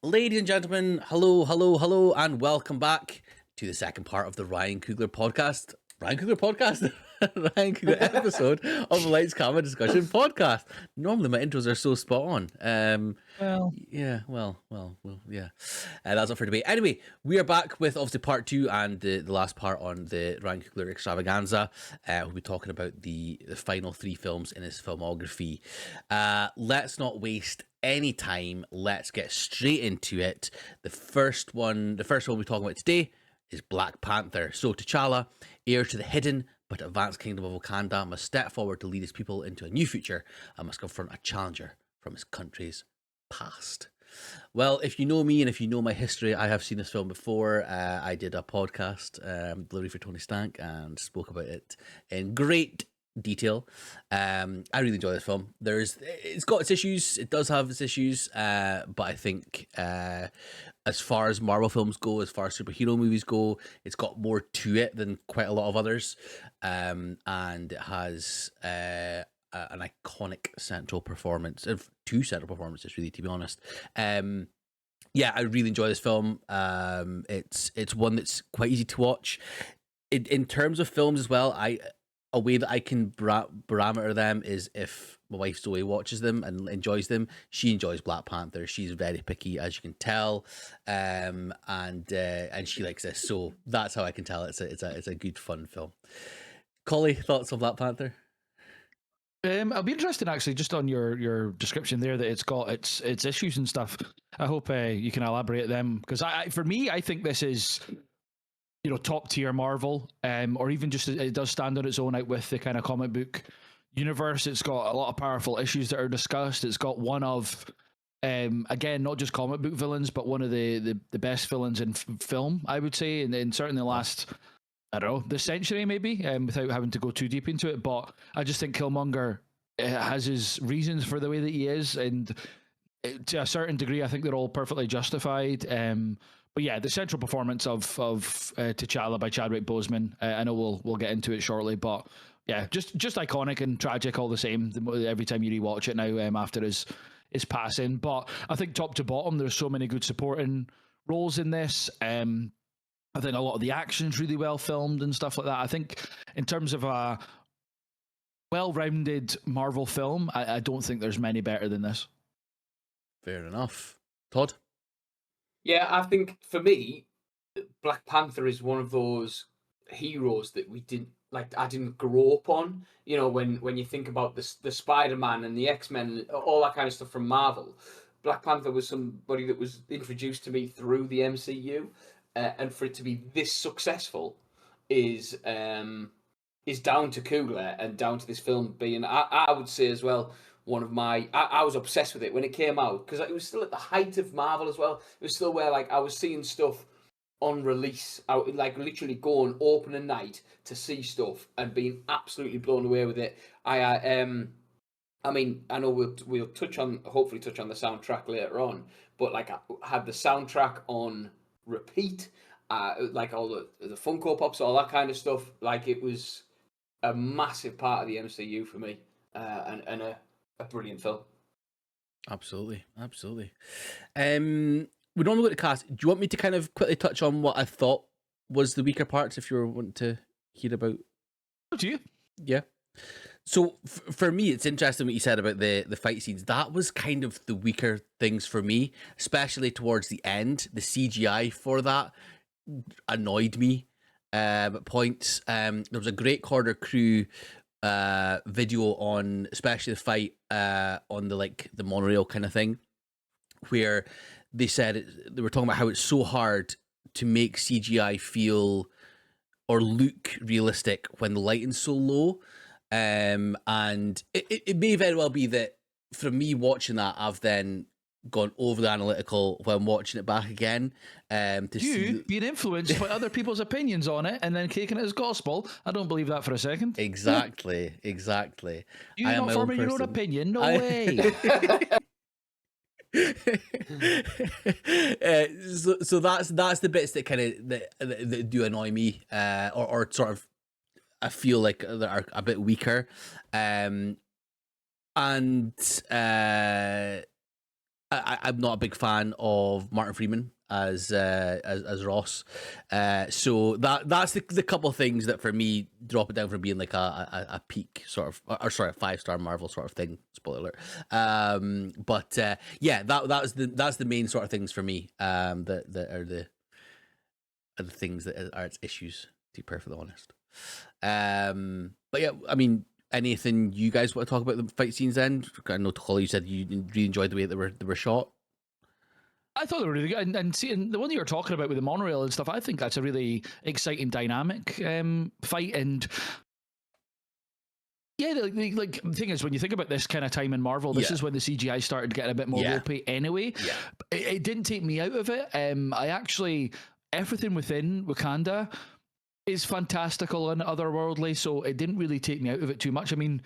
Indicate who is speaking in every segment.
Speaker 1: Ladies and gentlemen, hello, hello, hello, and welcome back to the second part of the Ryan Coogler podcast. Ryan Coogler podcast? Ryan Coogler episode of the Lights Camera Discussion podcast. Normally my intros are so spot on.
Speaker 2: Well,
Speaker 1: Yeah, yeah. That's up for debate. Anyway, we are back with obviously part two and the last part on the Ryan Coogler extravaganza. We'll be talking about the final three films in his filmography. Let's not waste any time. Let's get straight into it. The first one we're talking about today is Black Panther. So T'Challa, heir to the hidden but advanced kingdom of Wakanda, must step forward to lead his people into a new future and must confront a challenger from his country's past. Well, if you know me and if you know my history, I have seen this film before. I did a podcast, Delivery for Tony Stank, and spoke about it in great detail. I really enjoy this film. It's got its issues. It does have its issues, but I think as far as Marvel films go, as far as superhero movies go, it's got more to it than quite a lot of others, and it has an iconic central performance, two central performances, really, to be honest. Yeah, I really enjoy this film. It's one that's quite easy to watch. In terms of films as well, a way that I can barometer them is if my wife Zoe watches them and enjoys them. She enjoys Black Panther. She's very picky, as you can tell, and she likes this. So that's how I can tell it's a good fun film. Collie, thoughts on Black Panther?
Speaker 2: I'll be interested actually, just on your description there, that it's got its issues and stuff. I hope you can elaborate them, because for me, I think this is, top tier Marvel, or even just it does stand on its own out with the kind of comic book universe. It's got a lot of powerful issues that are discussed. It's got one of, again, not just comic book villains, but one of the best villains in film, I would say, and certainly the last, I don't know, this century maybe, without having to go too deep into it. But I just think Killmonger has his reasons for the way that he is, and to a certain degree, I think they're all perfectly justified. But yeah, the central performance of T'Challa by Chadwick Boseman, I know we'll get into it shortly, but yeah, just iconic and tragic all the same. Every time you rewatch it now, after his passing. But I think top to bottom, there's so many good supporting roles in this. I think a lot of the action's really well filmed and stuff like that. I think in terms of a well-rounded Marvel film, I don't think there's many better than this.
Speaker 1: Fair enough. Todd?
Speaker 3: Yeah, I think for me, Black Panther is one of those heroes that I didn't grow up on. When you think about the Spider-Man and the X-Men, all that kind of stuff from Marvel, Black Panther was somebody that was introduced to me through the MCU, and for it to be this successful is down to Coogler and down to this film being, I would say as well, one of my, I was obsessed with it when it came out, because it was still at the height of Marvel as well. It was still where I was seeing stuff on release. I would literally go on opening night to see stuff and being absolutely blown away with it. I mean, I know we'll hopefully touch on the soundtrack later on, but I had the soundtrack on repeat, all the Funko Pops, all that kind of stuff. It was a massive part of the MCU for me, and a brilliant film.
Speaker 1: Absolutely. We normally go to cast. Do you want me to kind of quickly touch on what I thought was the weaker parts, if you were wanting to hear about?
Speaker 2: Do you?
Speaker 1: Yeah. So for me, it's interesting what you said about the fight scenes. That was kind of the weaker things for me, especially towards the end. The CGI for that annoyed me at points. There was a great Corridor Crew video on, especially the fight on the monorail kind of thing, where they said they were talking about how it's so hard to make CGI feel or look realistic when the lighting's so low. And it may very well be that from me watching that, I've then gone overly analytical when watching it back again.
Speaker 2: Being influenced by other people's opinions on it and then taking it as gospel. I don't believe that for a second.
Speaker 1: Exactly.
Speaker 2: You not forming your own opinion? No way.
Speaker 1: So that's the bits that kind of that do annoy me, or sort of I feel like they are a bit weaker, and I'm not a big fan of Martin Freeman as Ross. So that's the couple of things that for me drop it down from being like a peak sort of, or sorry, a 5-star Marvel sort of thing. Spoiler alert. But yeah, that's the main sort of things for me. That are the things that are its issues, to be perfectly honest. But yeah, I mean, anything you guys want to talk about the fight scenes then? I know, Holly, you said you really enjoyed the way they were shot.
Speaker 2: I thought they were really good, and seeing the one that you were talking about with the monorail and stuff, I think that's a really exciting dynamic fight. And yeah, like the thing is, when you think about this kind of time in Marvel, this is when the CGI started getting a bit more ropey anyway.
Speaker 1: Yeah.
Speaker 2: It didn't take me out of it. I actually, everything within Wakanda is fantastical and otherworldly, so it didn't really take me out of it too much. I mean,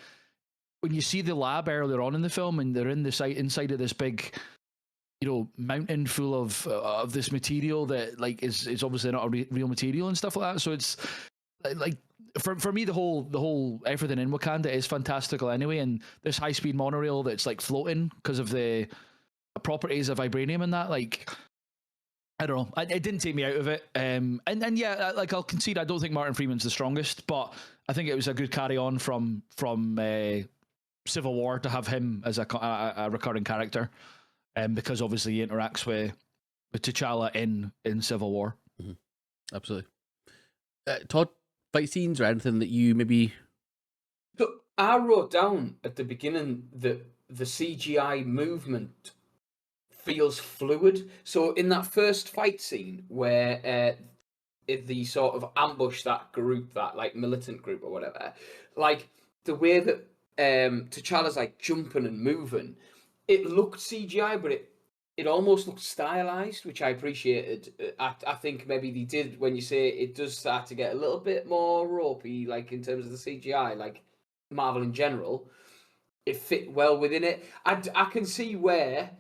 Speaker 2: when you see the lab earlier on in the film and they're in the site inside of this big, mountain full of this material that like is obviously not a real material and stuff like that. So it's like for me the whole everything in Wakanda is fantastical anyway, and this high speed monorail that's like floating because of the properties of vibranium and that, like, I don't know. It didn't take me out of it. And yeah, like I'll concede, I don't think Martin Freeman's the strongest, but I think it was a good carry on from Civil War to have him as a recurring character, because obviously he interacts with T'Challa in Civil War.
Speaker 1: Mm-hmm. Absolutely. Todd, fight scenes or anything that you maybe...
Speaker 3: So I wrote down at the beginning that the CGI movement feels fluid. So in that first fight scene where the sort of ambush that group, that like militant group or whatever, like the way that T'Challa's like jumping and moving, it looked CGI, but it almost looked stylized, which I appreciated. I think maybe they did, when you say it does start to get a little bit more ropey, like in terms of the CGI, like Marvel in general, it fit well within it. I can see where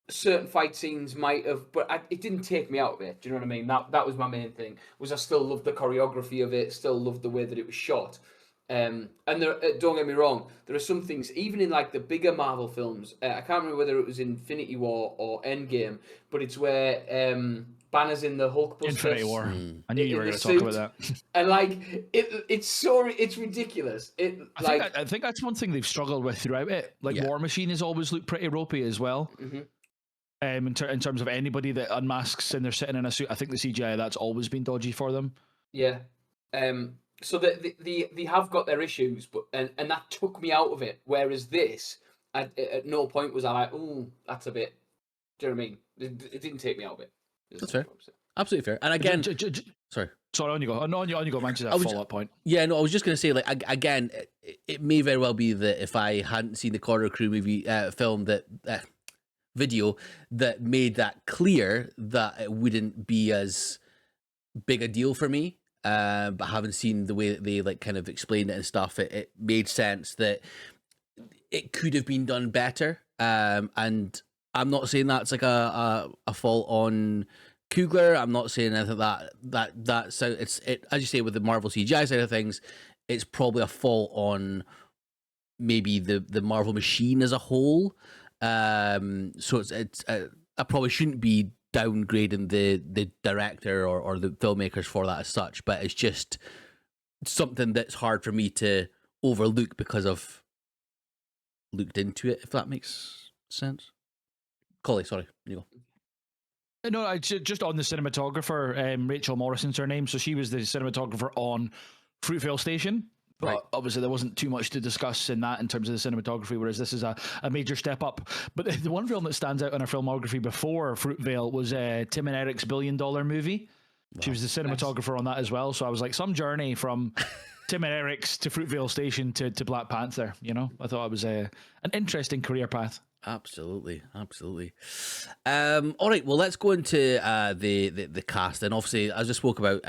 Speaker 3: certain fight scenes might have, but it didn't take me out of it. Do you know what I mean? That was my main thing. Was I still loved the choreography of it, still loved the way that it was shot. And there, don't get me wrong, there are some things, even in like the bigger Marvel films, I can't remember whether it was Infinity War or Endgame, but it's where Banner's in the Hulkbuster.
Speaker 2: Infinity War. I knew you were going to talk about that.
Speaker 3: And like it's ridiculous.
Speaker 2: I think that's one thing they've struggled with throughout it. Like War Machine has always looked pretty ropey as well.
Speaker 3: Mm-hmm.
Speaker 2: In terms of anybody that unmasks and they're sitting in a suit, I think the CGI that's always been dodgy for them.
Speaker 3: Yeah. So they have got their issues, but and that took me out of it. Whereas this, at no point was I like, "Ooh, that's a bit." Do you know what I mean? It didn't take me out of it.
Speaker 1: That's fair. Absolutely fair. And again, sorry,
Speaker 2: on you go. On you go. Man, just a follow-up point.
Speaker 1: Yeah, no, I was just going to say, like, again, it may very well be that if I hadn't seen the Corridor Crew movie film that. Video that made that clear, that it wouldn't be as big a deal for me, but having seen the way that they like kind of explained it and stuff, it made sense that it could have been done better. And I'm not saying that's like a fault on Coogler. I'm not saying anything that so it's as you say with the Marvel CGI side of things, it's probably a fault on maybe the Marvel machine as a whole. So it's I probably shouldn't be downgrading the director or the filmmakers for that as such, but it's just something that's hard for me to overlook because I've looked into it, if that makes sense. Collie, sorry, you go.
Speaker 2: No, I just on the cinematographer, Rachel Morrison's her name, so she was the cinematographer on Fruitvale Station. But obviously there wasn't too much to discuss in that in terms of the cinematography, whereas this is a major step up. But the one film that stands out in her filmography before Fruitvale was Tim and Eric's $1 billion movie. Wow. She was the cinematographer on that as well. So I was like, some journey from Tim and Eric's to Fruitvale Station to Black Panther, I thought it was an interesting career path.
Speaker 1: Absolutely. All right, well, let's go into the cast. And obviously, as I spoke about,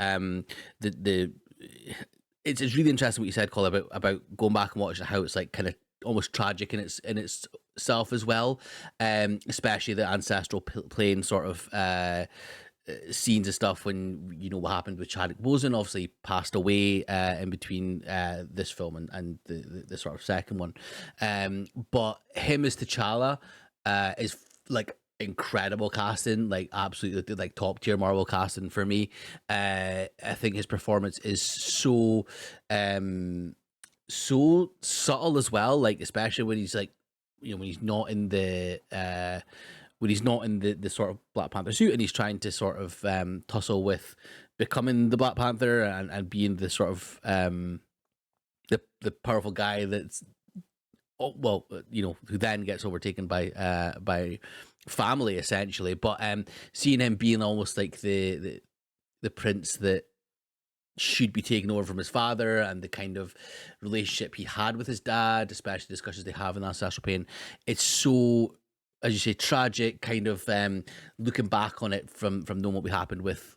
Speaker 1: it's really interesting what you said, Colin, about going back and watching how it's like kind of almost tragic in itself as well, especially the ancestral plane sort of scenes and stuff when what happened with Chadwick Boseman. Obviously passed away in between this film and the sort of second one, but him as T'Challa is like incredible casting, like absolutely like top tier Marvel casting for me. I think his performance is so subtle as well, like especially when he's like, when he's not in the the sort of Black Panther suit, and he's trying to sort of tussle with becoming the Black Panther, and being the sort of the powerful guy that's, who then gets overtaken by family essentially. But seeing him being almost like the prince that should be taken over from his father, and the kind of relationship he had with his dad, especially the discussions they have in that Astral Pain, it's so, as you say, tragic. Kind of looking back on it from knowing what happened with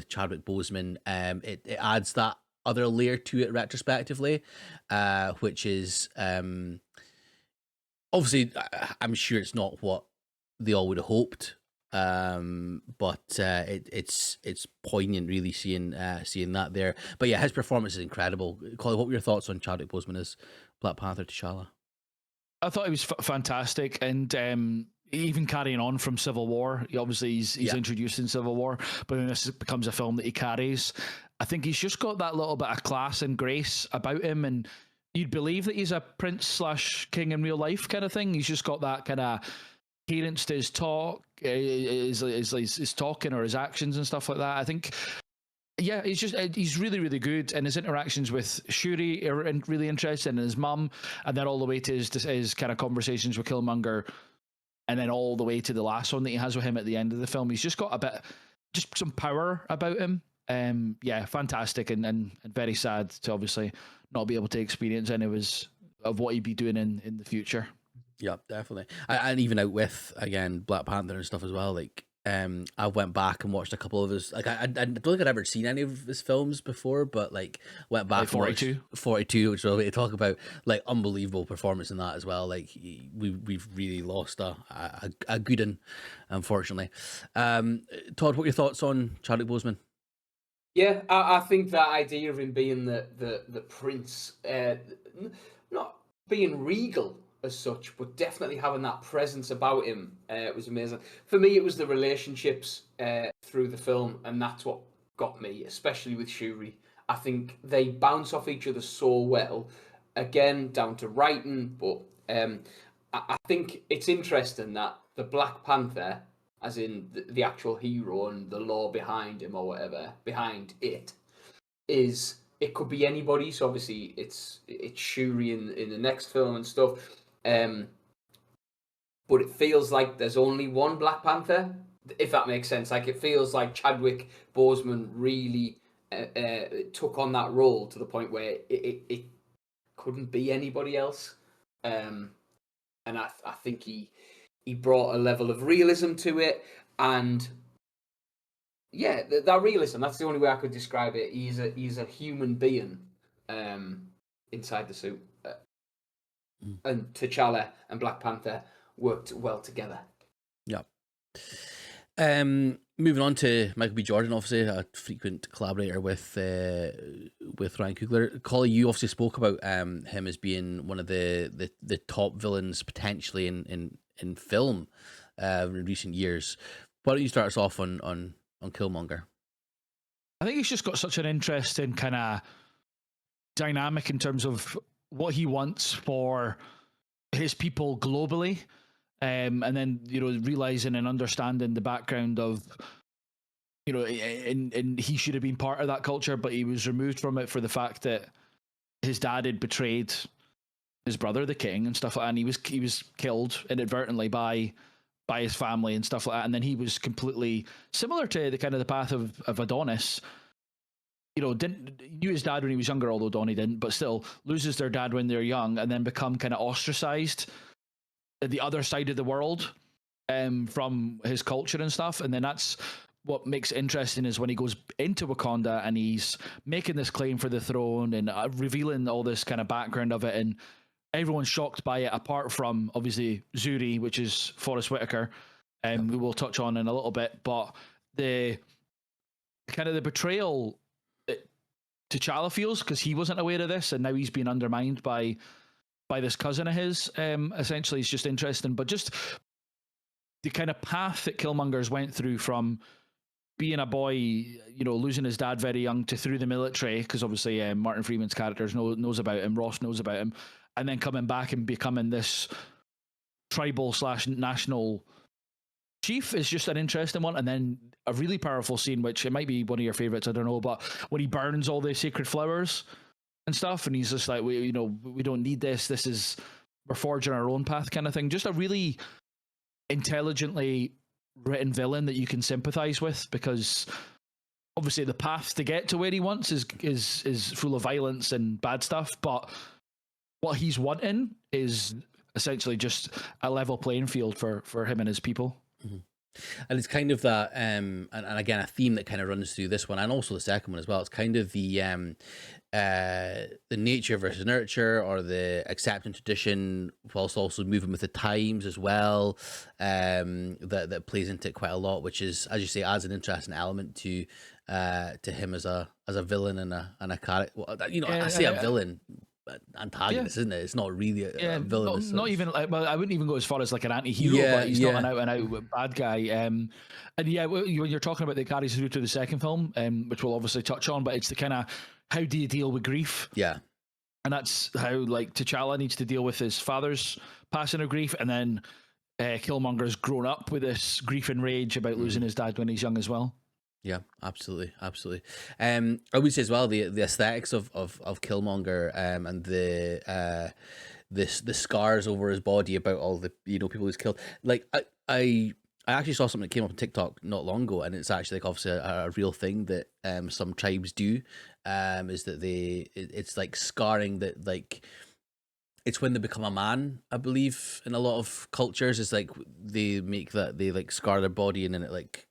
Speaker 1: Chadwick Boseman, it adds that other layer to it retrospectively, which is obviously, I'm sure it's not what they all would have hoped, but it's poignant, really, seeing that there. But yeah, his performance is incredible. Colin, what were your thoughts on Chadwick Boseman as Black Panther T'Challa?
Speaker 2: I thought he was fantastic, and even carrying on from Civil War. He's introduced in Civil War, but then this becomes a film that he carries. I think he's just got that little bit of class and grace about him, and you'd believe that he's a prince / king in real life kind of thing. He's just got that kind of cadence to his talk, his talking or his actions and stuff like that. I think, yeah, he's really, really good, and his interactions with Shuri are really interesting, and his mum, and then all the way to his kind of conversations with Killmonger, and then all the way to the last one that he has with him at the end of the film. He's just got just some power about him. Yeah, fantastic, and very sad to obviously not be able to experience any of what he'd be doing in the future.
Speaker 1: Yeah, definitely. And even out with, again, Black Panther and stuff as well. Like, I went back and watched a couple of his. Like, I don't think I'd ever seen any of his films before, but like went back. Like 42, which we'll talk about. Like, unbelievable performance in that as well. Like, we've really lost a good one, unfortunately. Todd, what are your thoughts on Chadwick Boseman?
Speaker 3: Yeah, I think that idea of him being the prince, not being regal as such, but definitely having that presence about him, was amazing. For me, it was the relationships through the film, and that's what got me, especially with Shuri. I think they bounce off each other so well, again, down to writing, but I think it's interesting that the Black Panther, as in the actual hero and the lore behind him or whatever, behind it, it could be anybody. So obviously it's Shuri in the next film and stuff. But it feels like there's only one Black Panther, if that makes sense. Like, it feels like Chadwick Boseman really took on that role to the point where it couldn't be anybody else. And I think he brought a level of realism to it, and yeah, that realism, that's the only way I could describe it. He's a human being inside the suit. And T'Challa and Black Panther worked well together.
Speaker 1: Yeah. Moving on to Michael B. Jordan, obviously a frequent collaborator with Ryan Coogler. Collie, you obviously spoke about him as being one of the top villains potentially in film in recent years. Why don't you start us off on Killmonger?
Speaker 2: I think he's just got such an interesting kind of dynamic in terms of what he wants for his people globally, and then realizing and understanding the background of and he should have been part of that culture, but he was removed from it for the fact that his dad had betrayed his brother, the king, and stuff like that, and he was killed inadvertently by his family and stuff like that, and then he was completely similar to the kind of the path of Adonis. Knew his dad when he was younger, although Donnie didn't, but still loses their dad when they're young, and then become kind of ostracized at the other side of the world from his culture and stuff. And then that's what makes it interesting, is when he goes into Wakanda and he's making this claim for the throne and revealing all this kind of background of it, and everyone's shocked by it, apart from obviously Zuri, which is Forrest Whitaker, who we'll touch on in a little bit. But the kind of the betrayal T'Challa feels, because he wasn't aware of this, and now he's being undermined by this cousin of his. Essentially, it's just interesting. But just kind of path that Killmonger's went through from being a boy, losing his dad very young to through the military, because obviously Martin Freeman's character knows about him, Ross knows about him, and then coming back and becoming this tribal/national chief is just an interesting one. And then a really powerful scene, which it might be one of your favorites, I don't know, but when he burns all the sacred flowers and stuff, and he's just like, we don't need this. We're forging our own path, kind of thing. Just a really intelligently written villain that you can sympathize with, because obviously the path to get to where he wants is full of violence and bad stuff, but what he's wanting is essentially just a level playing field for him and his people.
Speaker 1: Mm-hmm. And it's kind of that, and again, a theme that kind of runs through this one and also the second one as well. It's kind of the nature versus nurture, or the accepting tradition whilst also moving with the times as well. That plays into it quite a lot, which is, as you say, adds an interesting element to him as a villain and a character. Well, I say a villain. Antagonist, isn't it? It's not really a villain.
Speaker 2: Not even like, well, I wouldn't even go as far as like an anti-hero, but he's not an out and out bad guy. And yeah, when you're talking about the carries through to the second film, which we'll obviously touch on, but it's the kind of, how do you deal with grief?
Speaker 1: Yeah,
Speaker 2: and that's how like T'Challa needs to deal with his father's passing of grief, and then Killmonger's grown up with this grief and rage about losing his dad when he's young as well.
Speaker 1: Yeah, absolutely. I would say as well the aesthetics of Killmonger, and the scars over his body about all the people he's killed. Like I actually saw something that came up on TikTok not long ago, and it's actually like obviously a real thing that some tribes do. Is that it's like scarring that, like, it's when they become a man, I believe, in a lot of cultures. It's like they make that, they like scar their body, and then it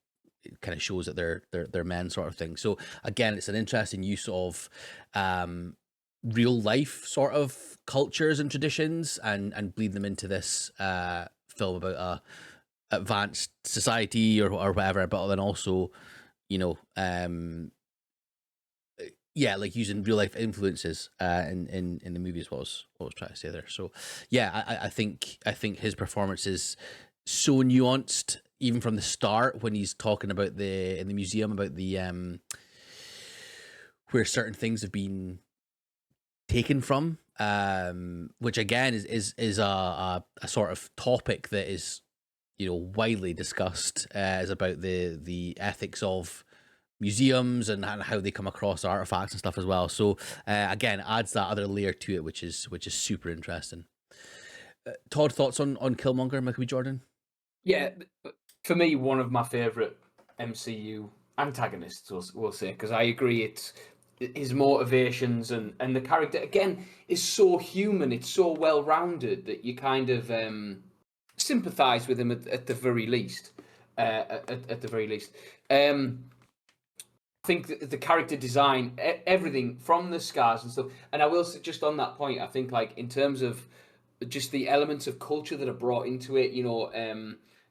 Speaker 1: kind of shows that they're men, sort of thing. So again, it's an interesting use of real life sort of cultures and traditions, and bleed them into this film about a advanced society or whatever, but then also like using real life influences in the movie is what I was trying to say there. So yeah, I think his performance is so nuanced, even from the start, when he's talking about in the museum about the where certain things have been taken from, which again is a sort of topic that is widely discussed, is about the ethics of museums and how they come across artifacts and stuff as well. So again, adds that other layer to it, which is super interesting. Todd, thoughts on Killmonger, Michael B. Jordan?
Speaker 3: Yeah, for me, one of my favourite MCU antagonists, we'll say, because I agree, it's his motivations and the character, again, is so human, it's so well-rounded that you kind of sympathise with him at the very least. At the very least. I think the character design, everything from the scars and stuff, and I will say, just on that point, I think, like, in terms of just the elements of culture that are brought into it,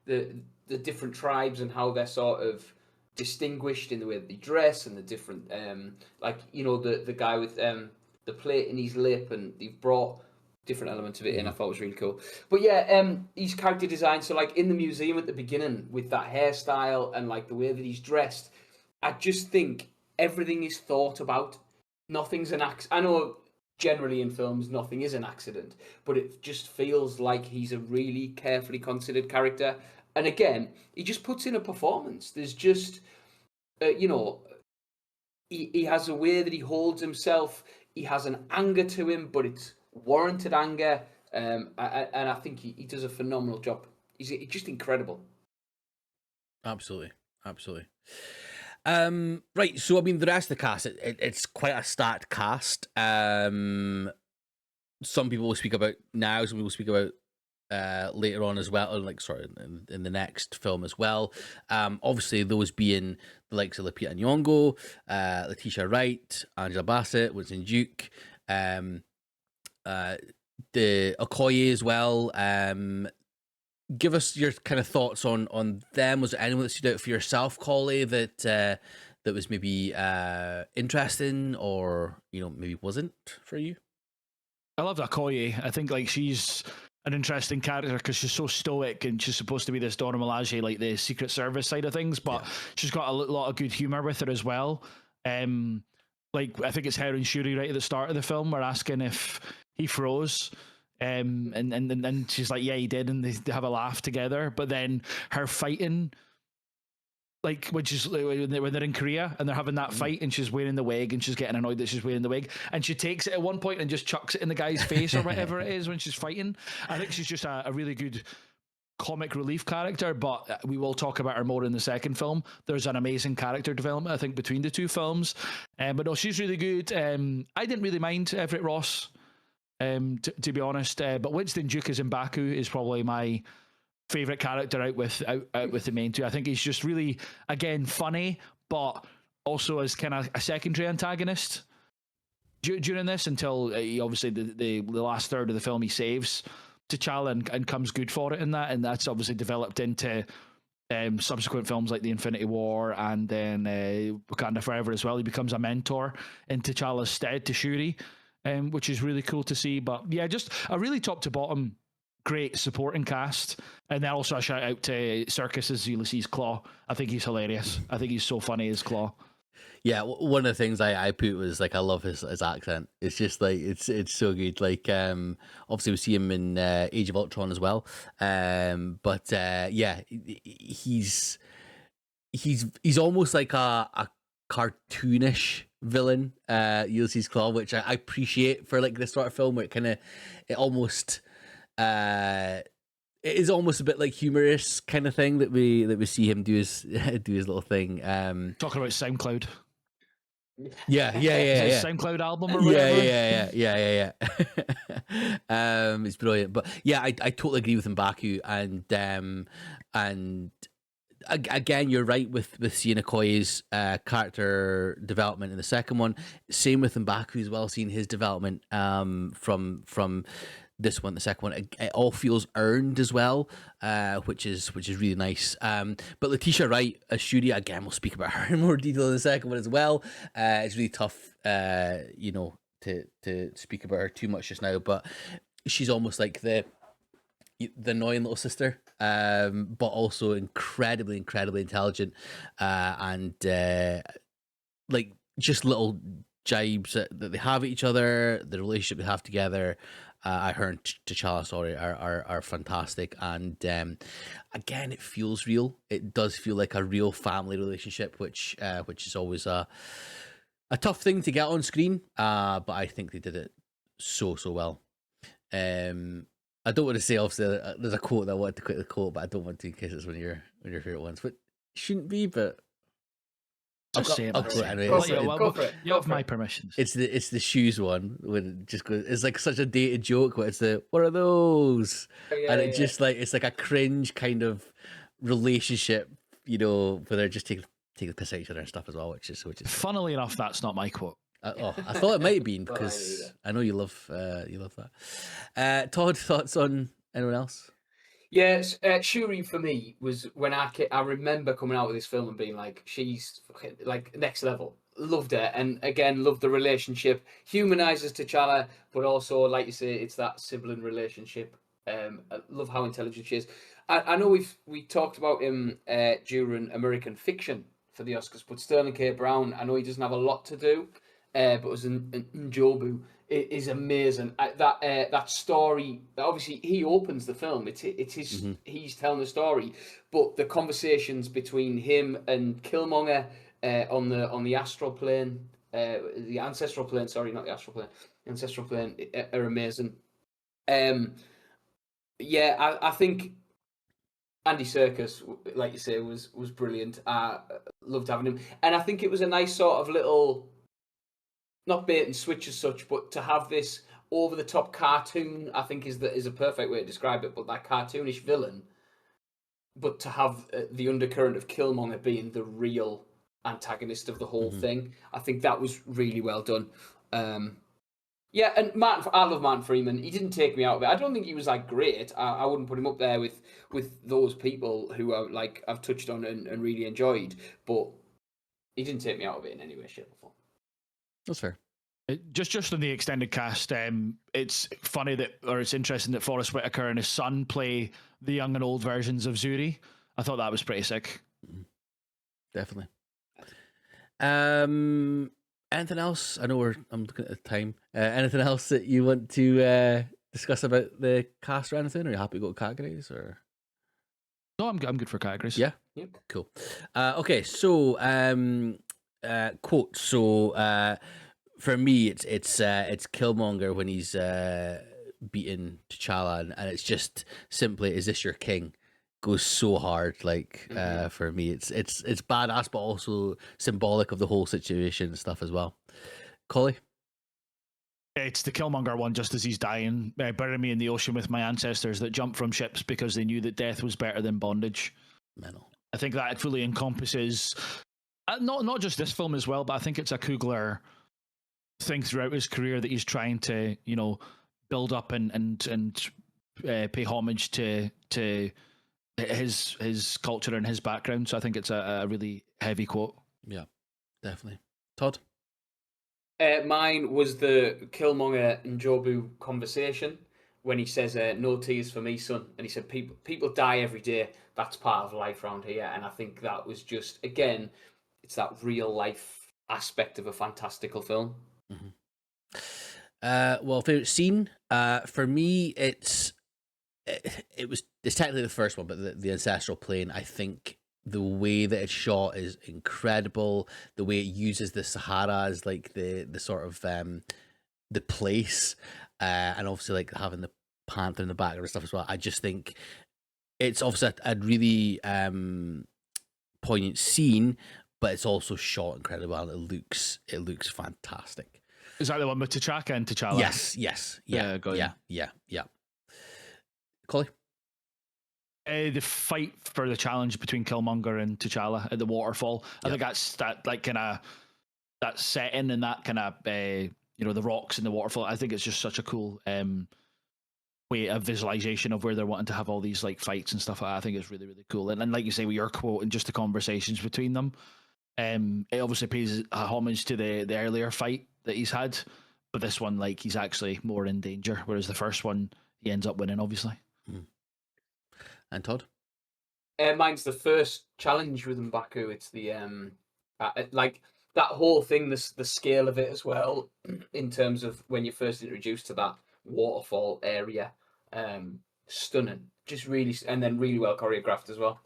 Speaker 3: the different tribes and how they're sort of distinguished in the way that they dress, and the different the guy with the plate in his lip, and they've brought different elements of it in. I thought it was really cool. But yeah, his character design, so like in the museum at the beginning with that hairstyle and like the way that he's dressed, I just think everything is thought about. Nothing's an accident. I know generally in films nothing is an accident, but it just feels like he's a really carefully considered character. And again, he just puts in a performance. There's just, he has a way that he holds himself. He has an anger to him, but it's warranted anger. And I think he does a phenomenal job. He's just incredible.
Speaker 1: Absolutely. Right, so I mean, the rest of the cast, it's quite a stacked cast. Some people will speak about now, some people will speak about later on as well, or like in the next film as well. Obviously those being the likes of Lupita Nyong'o, Letitia Wright, Angela Bassett, Winston Duke, the Okoye as well. Give us your kind of thoughts on them. Was there anyone that stood out for yourself, Colley, that was maybe interesting, or maybe wasn't for you?
Speaker 2: I love Okoye. I think like she's an interesting character because she's so stoic and she's supposed to be this Dora Milaje, like the Secret Service side of things, but she's got a lot of good humor with her as well. Like I think it's her and Shuri right at the start of the film were asking if he froze. And she's like, yeah, he did, and they have a laugh together. But then her fighting, like when they're in Korea and they're having that fight, and she's wearing the wig and she's getting annoyed that she's wearing the wig, and she takes it at one point and just chucks it in the guy's face or whatever it is when she's fighting. I think she's just a really good comic relief character, but we will talk about her more in the second film. There's an amazing character development, I think, between the two films. But no, she's really good. I didn't really mind Everett Ross, to be honest. But Winston Duke as M'Baku is probably my favorite character out with the main two. I think he's just really, again, funny, but also as kind of a secondary antagonist during this until he obviously the last third of the film he saves T'Challa and comes good for it in that, and that's obviously developed into subsequent films like the Infinity War and then Wakanda Forever as well. He becomes a mentor in T'Challa's stead to Shuri, which is really cool to see. But yeah, just a really top to bottom great supporting cast. And then also a shout out to Circus as Ulysses Claw. I think he's hilarious. I think he's so funny as Claw.
Speaker 1: Yeah, one of the things I put was like I love his accent. It's just like it's so good. Like obviously we see him in Age of Ultron as well. But yeah, he's almost like a cartoonish villain, Ulysses Claw, which I appreciate for like this sort of film where it almost it is almost a bit like humorous kind of thing that we see him do his little thing.
Speaker 2: Talking about SoundCloud.
Speaker 1: Yeah.
Speaker 2: SoundCloud album or whatever.
Speaker 1: Yeah. It's brilliant, but yeah, I totally agree with M'Baku, and again, you're right with seeing Okoye's character development in the second one. Same with M'Baku as well, seeing his development from this one, the second one, it all feels earned as well, which is really nice. But Letitia Wright as Shuri, again, we'll speak about her in more detail in the second one as well. It's really tough, to speak about her too much just now, but she's almost like the annoying little sister, but also incredibly intelligent, and like just little jibes that they have at each other, the relationship they have together. Her and T'Challa, sorry, are fantastic, and again, it feels real. It does feel like a real family relationship, which is always a tough thing to get on screen. But I think they did it so well. I don't want to say, obviously, there's a quote that I wanted to quickly quote, but I don't want to in case it's one of your favorite ones. But shouldn't be, but
Speaker 2: I'll say it.
Speaker 1: Anyway.
Speaker 2: Go for it. You have my permissions.
Speaker 1: It's the shoes one when it just goes. It's like such a dated joke, but it's what are those? And it just like it's like a cringe kind of relationship, where they're just taking the piss at each other and stuff as well, which is.
Speaker 2: Funnily enough, that's not my quote.
Speaker 1: I thought it might have been because I know you love that. Todd, thoughts on anyone else?
Speaker 3: Yes, Shuri for me was when I remember coming out with this film and being like, she's fucking like next level. Loved her, and again, loved the relationship. Humanizes T'Challa, but also, like you say, it's that sibling relationship. I love how intelligent she is. I know we talked about him during American Fiction for the Oscars, but Sterling K. Brown, I know he doesn't have a lot to do, but was in Njobu. It is amazing. That story. Obviously, he opens the film. It's his. He's telling the story, but the conversations between him and Killmonger on the astral plane, the ancestral plane. Sorry, not the astral plane. Ancestral plane are amazing. I think Andy Serkis, like you say, was brilliant. I loved having him, and I think it was a nice sort of little. Not bait and switch as such, but to have this over the top cartoon, I think is a perfect way to describe it. But that cartoonish villain, but to have the undercurrent of Killmonger being the real antagonist of the whole thing, I think that was really well done. And I love Martin Freeman. He didn't take me out of it. I don't think he was like great. I wouldn't put him up there with those people who are like I've touched on and really enjoyed, but he didn't take me out of it in any way, shape, or form.
Speaker 1: That's fair.
Speaker 2: Just on the extended cast, it's funny it's interesting that Forrest Whitaker and his son play the young and old versions of Zuri. I thought that was pretty sick.
Speaker 1: Definitely. Anything else? I know I'm looking at the time. Anything else that you want to discuss about the cast or anything? Are you happy to go categories or?
Speaker 2: No, I'm good for categories.
Speaker 1: Yeah.
Speaker 3: Yep.
Speaker 1: Cool. Okay. So, quote. So, for me, it's Killmonger when he's beating T'Challa, and it's just simply, "Is this your king?" Goes so hard. Like for me, it's badass, but also symbolic of the whole situation and stuff as well. Collie?
Speaker 2: It's the Killmonger one, just as he's dying. Bury me in the ocean with my ancestors that jumped from ships because they knew that death was better than bondage.
Speaker 1: Mental.
Speaker 2: I think that fully encompasses not just this film as well, but I think it's a Coogler thing throughout his career that he's trying to build up and pay homage to his culture and his background. So I think it's a really heavy quote.
Speaker 1: Yeah, definitely. Todd?
Speaker 3: Mine was the Killmonger and Jobu conversation when he says, "No tears for me, son," and he said, "People die every day. That's part of life around here." And I think that was just, again, it's that real life aspect of a fantastical film.
Speaker 1: Mm-hmm. Well, favorite scene for me, it's technically the first one, but the ancestral plane. I think the way that it's shot is incredible. The way it uses the Sahara as like the sort of the place, and obviously like having the Panther in the background and stuff as well. I just think it's obviously a really poignant scene, but it's also shot incredibly well. It looks fantastic.
Speaker 2: Is that the one with T'Chaka and T'Challa?
Speaker 1: Yes, yeah, Collie?
Speaker 2: The fight for the challenge between Killmonger and T'Challa at the waterfall. I think that's that like kind of that setting and that kind of the rocks and the waterfall. I think it's just such a cool way of visualization of where they're wanting to have all these like fights and stuff. I think it's really, really cool. And like you say, with your quote and just the conversations between them, it obviously pays a homage to the earlier fight that he's had, but this one, like, he's actually more in danger, whereas the first one he ends up winning, obviously.
Speaker 1: And Todd?
Speaker 3: Mine's the first challenge with M'Baku. It's the like that whole thing, the scale of it as well, in terms of when you're first introduced to that waterfall area. Stunning, just really, and then really well choreographed as well.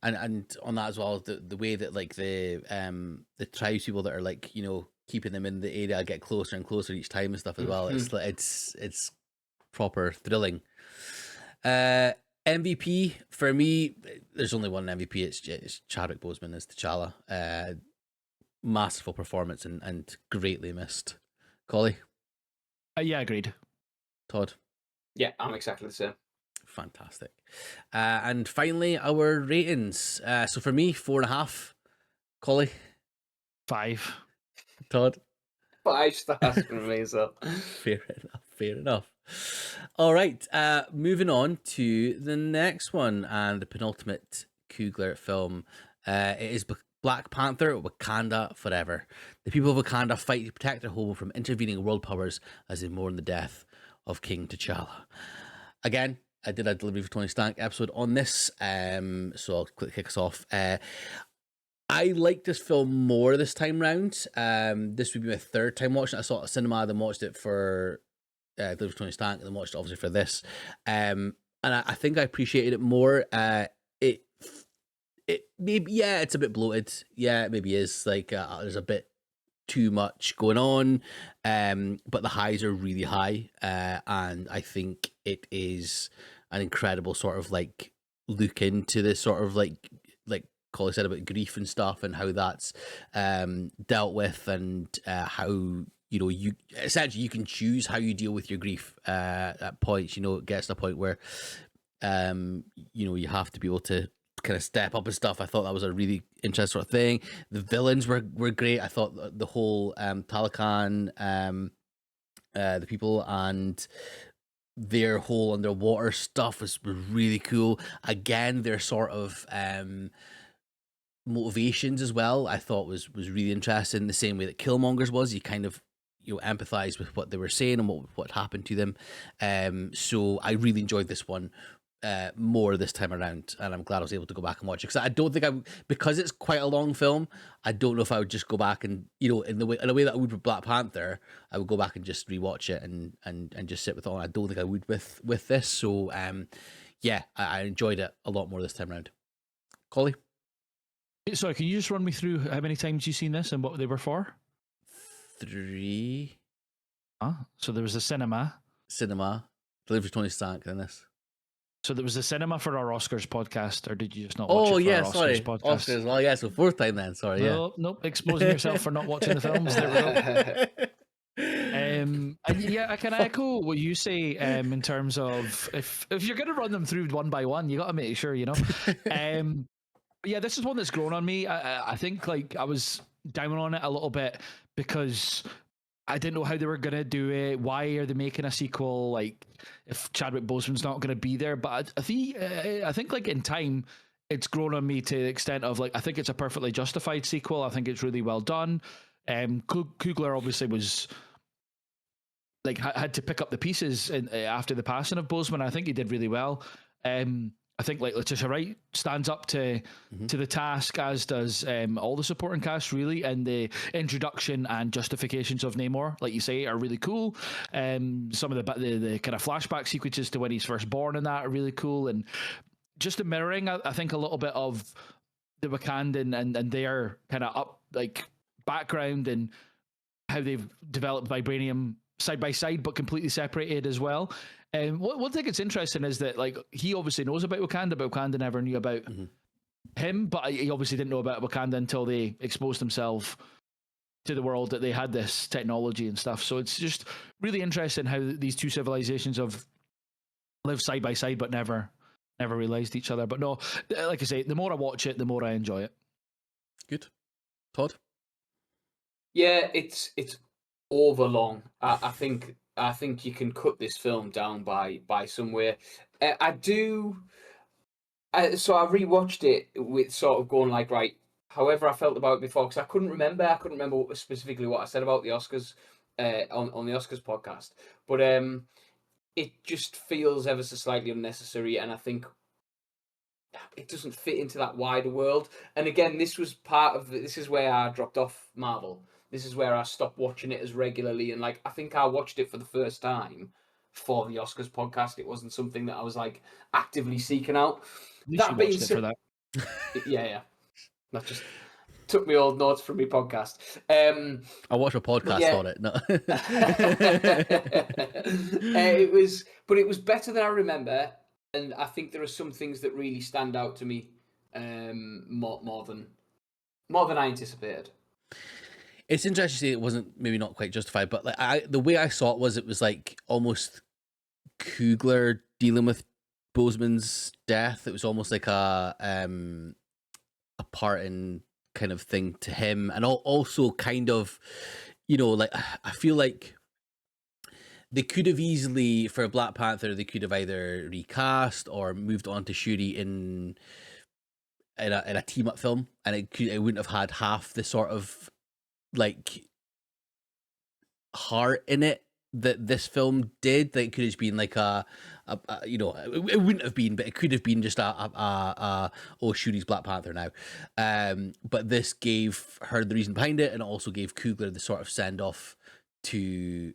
Speaker 1: And on that as well, the way that like the tribes people that are like keeping them in the area get closer and closer each time and stuff as well. It's proper thrilling. MVP for me, there's only one MVP. It's Chadwick Boseman as T'Challa. Masterful performance and greatly missed. Collie?
Speaker 2: Yeah, agreed.
Speaker 1: Todd?
Speaker 3: Yeah, I'm exactly the same.
Speaker 1: Fantastic. And finally, our ratings. So for me, 4.5. Collie?
Speaker 2: 5.
Speaker 1: Todd?
Speaker 3: 5 stars for me, so.
Speaker 1: Fair enough. All right, moving on to the next one and the penultimate Coogler film. It is Black Panther, Wakanda Forever. The people of Wakanda fight to protect their home from intervening world powers as they mourn the death of King T'Challa. Again, I did a Delivery for Tony Stank episode on this, so I'll quickly kick us off. I like this film more this time round. This would be my third time watching it. I saw it at cinema, then watched it for Delivery for Tony Stank, and then watched it obviously for this. And I think I appreciated it more. It maybe, yeah, it's a bit bloated. Yeah, it maybe is. Like there's a bit too much going on, but the highs are really high, and I think it is an incredible sort of like look into this sort of like Colin said about grief and stuff and how that's dealt with, and how you essentially you can choose how you deal with your grief at points. It gets to a point where you have to be able to kind of step up and stuff. I thought that was a really interesting sort of thing. The villains were great. I thought the whole Talakan, the people and their whole underwater stuff was really cool. Again, their sort of motivations as well, I thought was really interesting. The same way that Killmonger's was. You kind of empathize with what they were saying and what happened to them. So I really enjoyed this one more this time around, and I'm glad I was able to go back and watch it, because I don't think because it's quite a long film, I don't know if I would just go back and, in a way that I would with Black Panther, I would go back and just rewatch it and just sit with it on. I don't think I would with this. So yeah, I enjoyed it a lot more this time around. Collie?
Speaker 2: Sorry, can you just run me through how many times you've seen this and what they were for?
Speaker 1: 3.
Speaker 2: So there was a cinema.
Speaker 1: Delivery Tony Stark in this.
Speaker 2: So there was a cinema for our Oscars podcast, or did you just not watch
Speaker 1: Oh
Speaker 2: it for
Speaker 1: yeah,
Speaker 2: our Oscars
Speaker 1: sorry.
Speaker 2: podcast?
Speaker 1: Oscars. Well, yeah, so 4th time then. Sorry, yeah.
Speaker 2: Nope, exposing yourself for not watching the films. There we go. And yeah, I can echo what you say in terms of if you're going to run them through one by one, you got to make sure, yeah, this is one that's grown on me. I think like I was down on it a little bit because I didn't know how they were going to do it. Why are they making a sequel? Like, if Chadwick Boseman's not going to be there, but I think like in time, it's grown on me to the extent of like I think it's a perfectly justified sequel. I think it's really well done. Coogler obviously was like had to pick up the pieces after the passing of Boseman. I think he did really well. I think like Letitia Wright stands up to the task, as does all the supporting cast really, and the introduction and justifications of Namor, like you say, are really cool. Some of the kind of flashback sequences to when he's first born and that are really cool, and just the mirroring, I think, a little bit of the Wakandan and their kind of up like background and how they've developed vibranium side by side but completely separated as well. And one thing that's interesting is that like he obviously knows about Wakanda, but Wakanda never knew about him. But he obviously didn't know about Wakanda until they exposed themselves to the world that they had this technology and stuff. So it's just really interesting how these two civilizations have lived side by side but never realized each other. But no, like I say, the more I watch it, the more I enjoy it.
Speaker 1: Good. Todd?
Speaker 3: Yeah, it's over long. I think you can cut this film down by somewhere. So I rewatched it with sort of going like, right, however I felt about it before, because I couldn't remember specifically what I said about the Oscars on the Oscars podcast. But it just feels ever so slightly unnecessary, and I think it doesn't fit into that wider world. And again, this was this is where I dropped off Marvel. This is where I stopped watching it as regularly, and like I think I watched it for the first time for the Oscars podcast. It wasn't something that I was like actively seeking out.
Speaker 2: That being said, for that.
Speaker 3: Yeah, that just took me old notes from my podcast.
Speaker 1: I watched a podcast on it. No.
Speaker 3: It was better than I remember, and I think there are some things that really stand out to me more than I anticipated.
Speaker 1: It's interesting to say it wasn't maybe not quite justified, but like the way I saw it was like almost Coogler dealing with Boseman's death. It was almost like a parting kind of thing to him, and also kind of, like I feel like they could have easily, for Black Panther, they could have either recast or moved on to Shuri in a team up film, and it wouldn't have had half the sort of like heart in it that this film did. That it could have been like it wouldn't have been, but it could have been just Shuri's Black Panther now. But this gave her the reason behind it, and it also gave Coogler the sort of send off to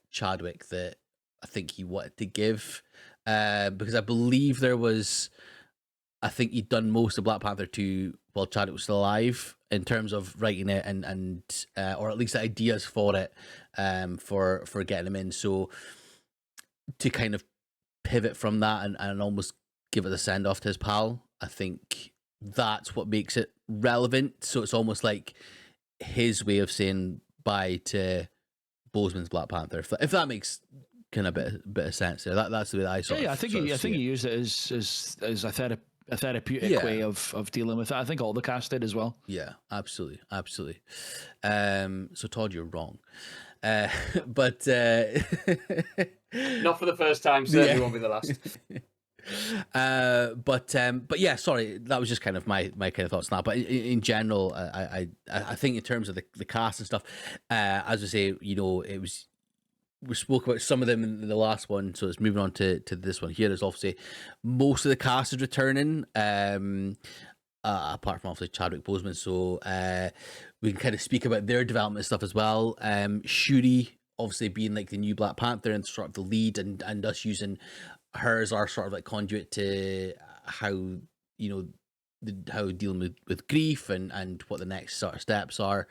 Speaker 1: Chadwick that I think he wanted to give, because I believe I think he'd done most of Black Panther 2 while Chadwick was still alive, in terms of writing it and or at least the ideas for it, for getting him in. So to kind of pivot from that and almost give it a send off to his pal, I think that's what makes it relevant. So it's almost like his way of saying bye to Boseman's Black Panther, if that makes kind of a bit of sense there. That's the way that I saw it.
Speaker 2: Yeah, I think he used it as a therapeutic way of dealing with it. I think all the cast did as well.
Speaker 1: Yeah, absolutely. So Todd, you're wrong, but
Speaker 3: not for the first time. Certainly won't be the last.
Speaker 1: But yeah, sorry, that was just kind of my kind of thoughts on that. But in general, I think in terms of the cast and stuff, as I say, it was, we spoke about some of them in the last one, so it's moving on to this one here. There's obviously most of the cast is returning, apart from obviously Chadwick Boseman. So we can kind of speak about their development stuff as well. Shuri obviously being like the new Black Panther and sort of the lead, and us using her as our sort of like conduit to how how dealing with grief and what the next sort of steps are.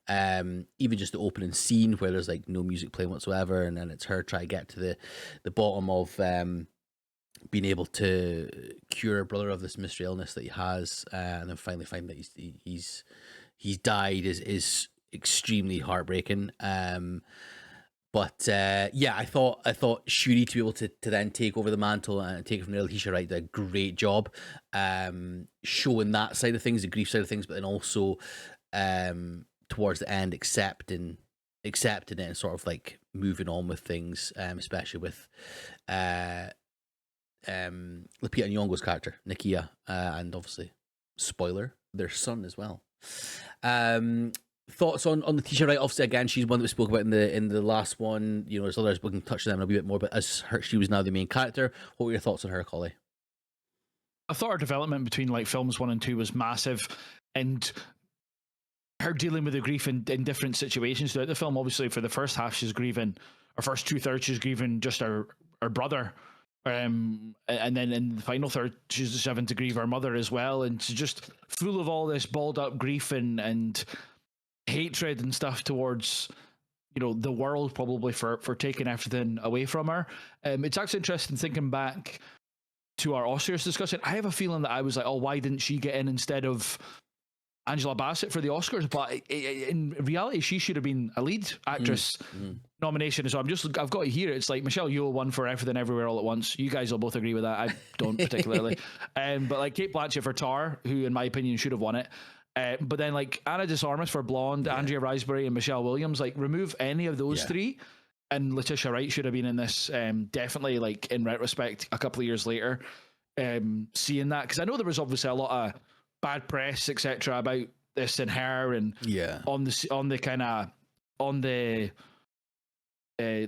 Speaker 1: Even just the opening scene where there's like no music playing whatsoever, and then it's her trying to get to the bottom of being able to cure a brother of this mystery illness that he has, and then finally find that he's died is extremely heartbreaking. But yeah, I thought Shuri to be able to then take over the mantle and take it from there, Letitia Wright did a great job showing that side of things, the grief side of things, but then also towards the end accepting it and sort of like moving on with things, especially with Lupita Nyong'o's character, Nakia, and obviously, spoiler, their son as well. Thoughts on Letitia Wright? Obviously, again, she's one that we spoke about in the last one. There's others we can touch on them a wee bit more, but as she was now the main character, what were your thoughts on her, Collie?
Speaker 2: I thought her development between like films 1 and 2 was massive, and her dealing with the grief in different situations throughout the film. Obviously, for the first half, she's grieving, or first 2/3, she's grieving just her brother. And then in the final third, she's just having to grieve her mother as well. And she's just full of all this balled up grief and hatred and stuff towards, the world, probably for taking everything away from her. It's actually interesting thinking back to our Oscars discussion. I have a feeling that I was like, oh, why didn't she get in instead of Angela Bassett for the Oscars? But in reality, she should have been a lead actress nomination. So I've got to hear it. It's like Michelle Yeoh won for Everything Everywhere All at Once. You guys will both agree with that. I don't particularly. But like Kate Blanchett for Tar, who in my opinion should have won it. But then like Ana de Armas for Blonde, Andrea Riseborough and Michelle Williams, like remove any of those three, and Letitia Wright should have been in this. Definitely, like in retrospect, a couple of years later, seeing that, because I know there was obviously a lot of bad press, etc., about this and her, and on the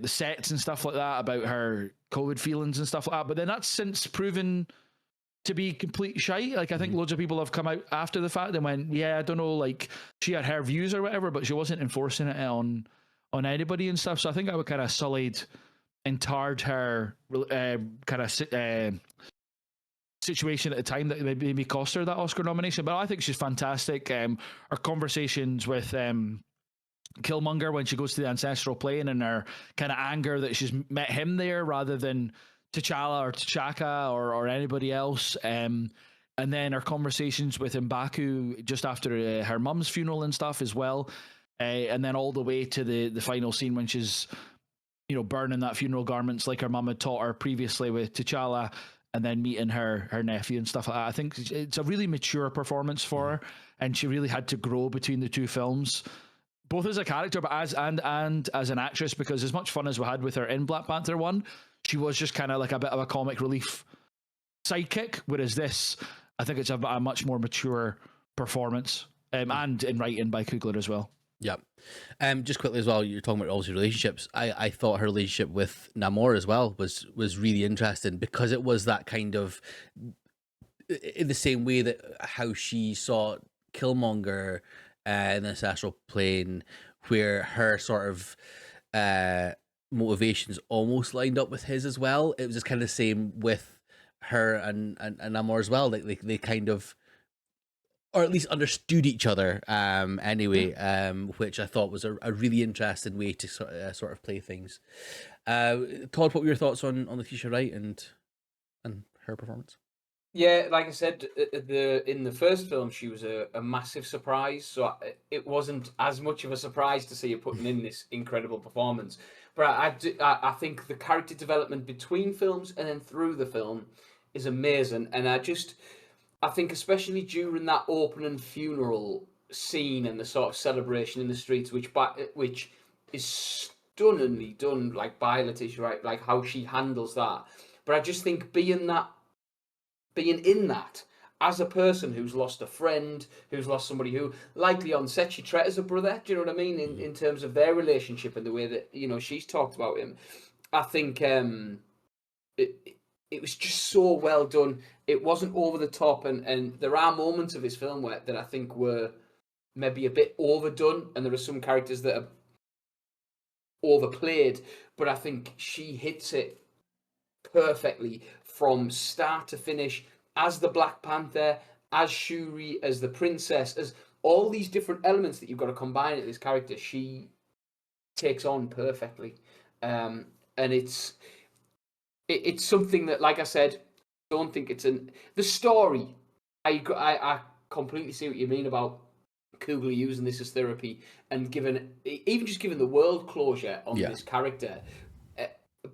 Speaker 2: sets and stuff like that, about her COVID feelings and stuff like that. But then that's since proven to be complete shite. Like I think loads of people have come out after the fact and went, I don't know, like she had her views or whatever, but she wasn't enforcing it on anybody and stuff. So I think I would kind of sullied and tarred her situation at the time that maybe cost her that Oscar nomination. But I think she's fantastic. Her conversations with Killmonger when she goes to the ancestral plane, and her kind of anger that she's met him there rather than T'Challa or T'Chaka or anybody else. And then her conversations with M'Baku just after her mum's funeral and stuff as well. And then all the way to the final scene when she's, burning that funeral garments like her mum had taught her previously with T'Challa, and then meeting her nephew and stuff like that. I think it's a really mature performance for her, and she really had to grow between the two films, both as a character, but as an actress, because as much fun as we had with her in Black Panther 1, she was just kind of like a bit of a comic relief sidekick, whereas this, I think it's a much more mature performance, and in writing by Coogler as well.
Speaker 1: Yeah. Just quickly as well, you're talking about obviously relationships. I thought her relationship with Namor as well was really interesting, because it was that kind of, in the same way that how she saw Killmonger in the ancestral plane, where her sort of motivations almost lined up with his as well. It was just kind of the same with her and Namor as well. Like they kind of, or at least understood each other anyway, which I thought was a really interesting way to sort of play things. Todd, what were your thoughts on Letitia Wright and her performance?
Speaker 3: Yeah, like I said, in the first film, she was a massive surprise. So it wasn't as much of a surprise to see her putting in this incredible performance. But I think the character development between films and then through the film is amazing. And I think especially during that opening funeral scene and the sort of celebration in the streets, which is stunningly done, like by Letitia Wright, like how she handles that. But I just think being that being in that as a person who's lost a friend, who's lost somebody who likely on set she treated as a brother. Do you know what I mean? In terms of their relationship and the way that she's talked about him, I think it was just so well done. It wasn't over the top, and there are moments of his film that I think were maybe a bit overdone, and there are some characters that are overplayed, but I think she hits it perfectly from start to finish as the Black Panther, as Shuri, as the princess, as all these different elements that you've got to combine in this character. She takes on perfectly, and it's something that, like I said, I don't think it's the story. I completely see what you mean about Coogler using this as therapy and even just giving the world closure on this character.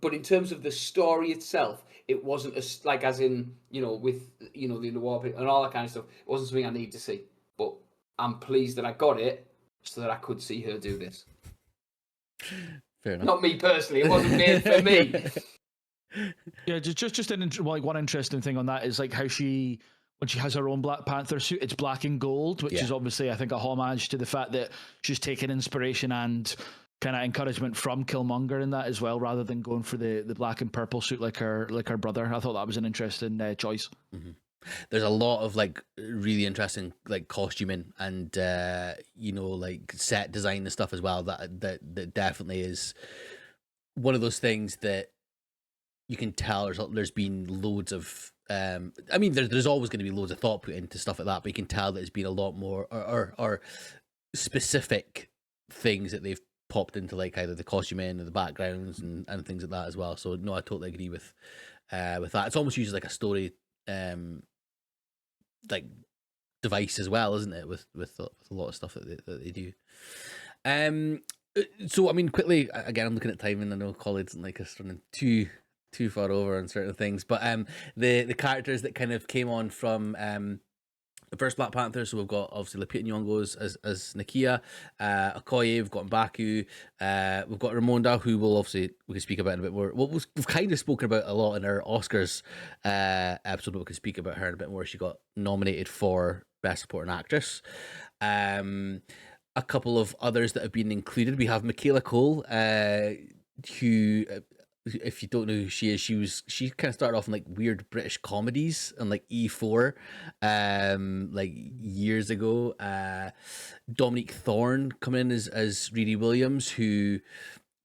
Speaker 3: But in terms of the story itself, it wasn't as in with the war and all that kind of stuff. It wasn't something I need to see. But I'm pleased that I got it so that I could see her do this.
Speaker 1: Fair enough.
Speaker 3: Not me personally. It wasn't made for me.
Speaker 2: Yeah, just one interesting thing on that is like how when she has her own Black Panther suit, it's black and gold, which is obviously, I think, a homage to the fact that she's taken inspiration and kind of encouragement from Killmonger in that as well, rather than going for the black and purple suit like her brother. I thought that was an interesting choice.
Speaker 1: Mm-hmm. There's a lot of like really interesting like costuming and like set design and stuff as well. That definitely is one of those things that you can tell there's been loads of I mean there's always going to be loads of thought put into stuff like that, but you can tell that there's been a lot more or specific things that they've popped into, like either the costuming or the backgrounds and things like that as well. So no, I totally agree with that. It's almost used like a story like device as well, isn't it, with a lot of stuff that they do. So I mean, quickly again, I'm looking at time, and I know Colin doesn't like us running too far over on certain things, but the characters that kind of came on from the first Black Panther, so we've got obviously Lupita Nyong'o as Nakia, Okoye, we've got M'Baku, we've got Ramonda, who we can speak about in a bit more. Well, we've kind of spoken about a lot in our Oscars episode, but we can speak about her in a bit more. She got nominated for Best Supporting Actress. A couple of others that have been included. We have Michaela Cole, who, if you don't know who she is, she kind of started off in like weird British comedies and like E4 like years ago. Dominique Thorne coming in as Riri Williams, who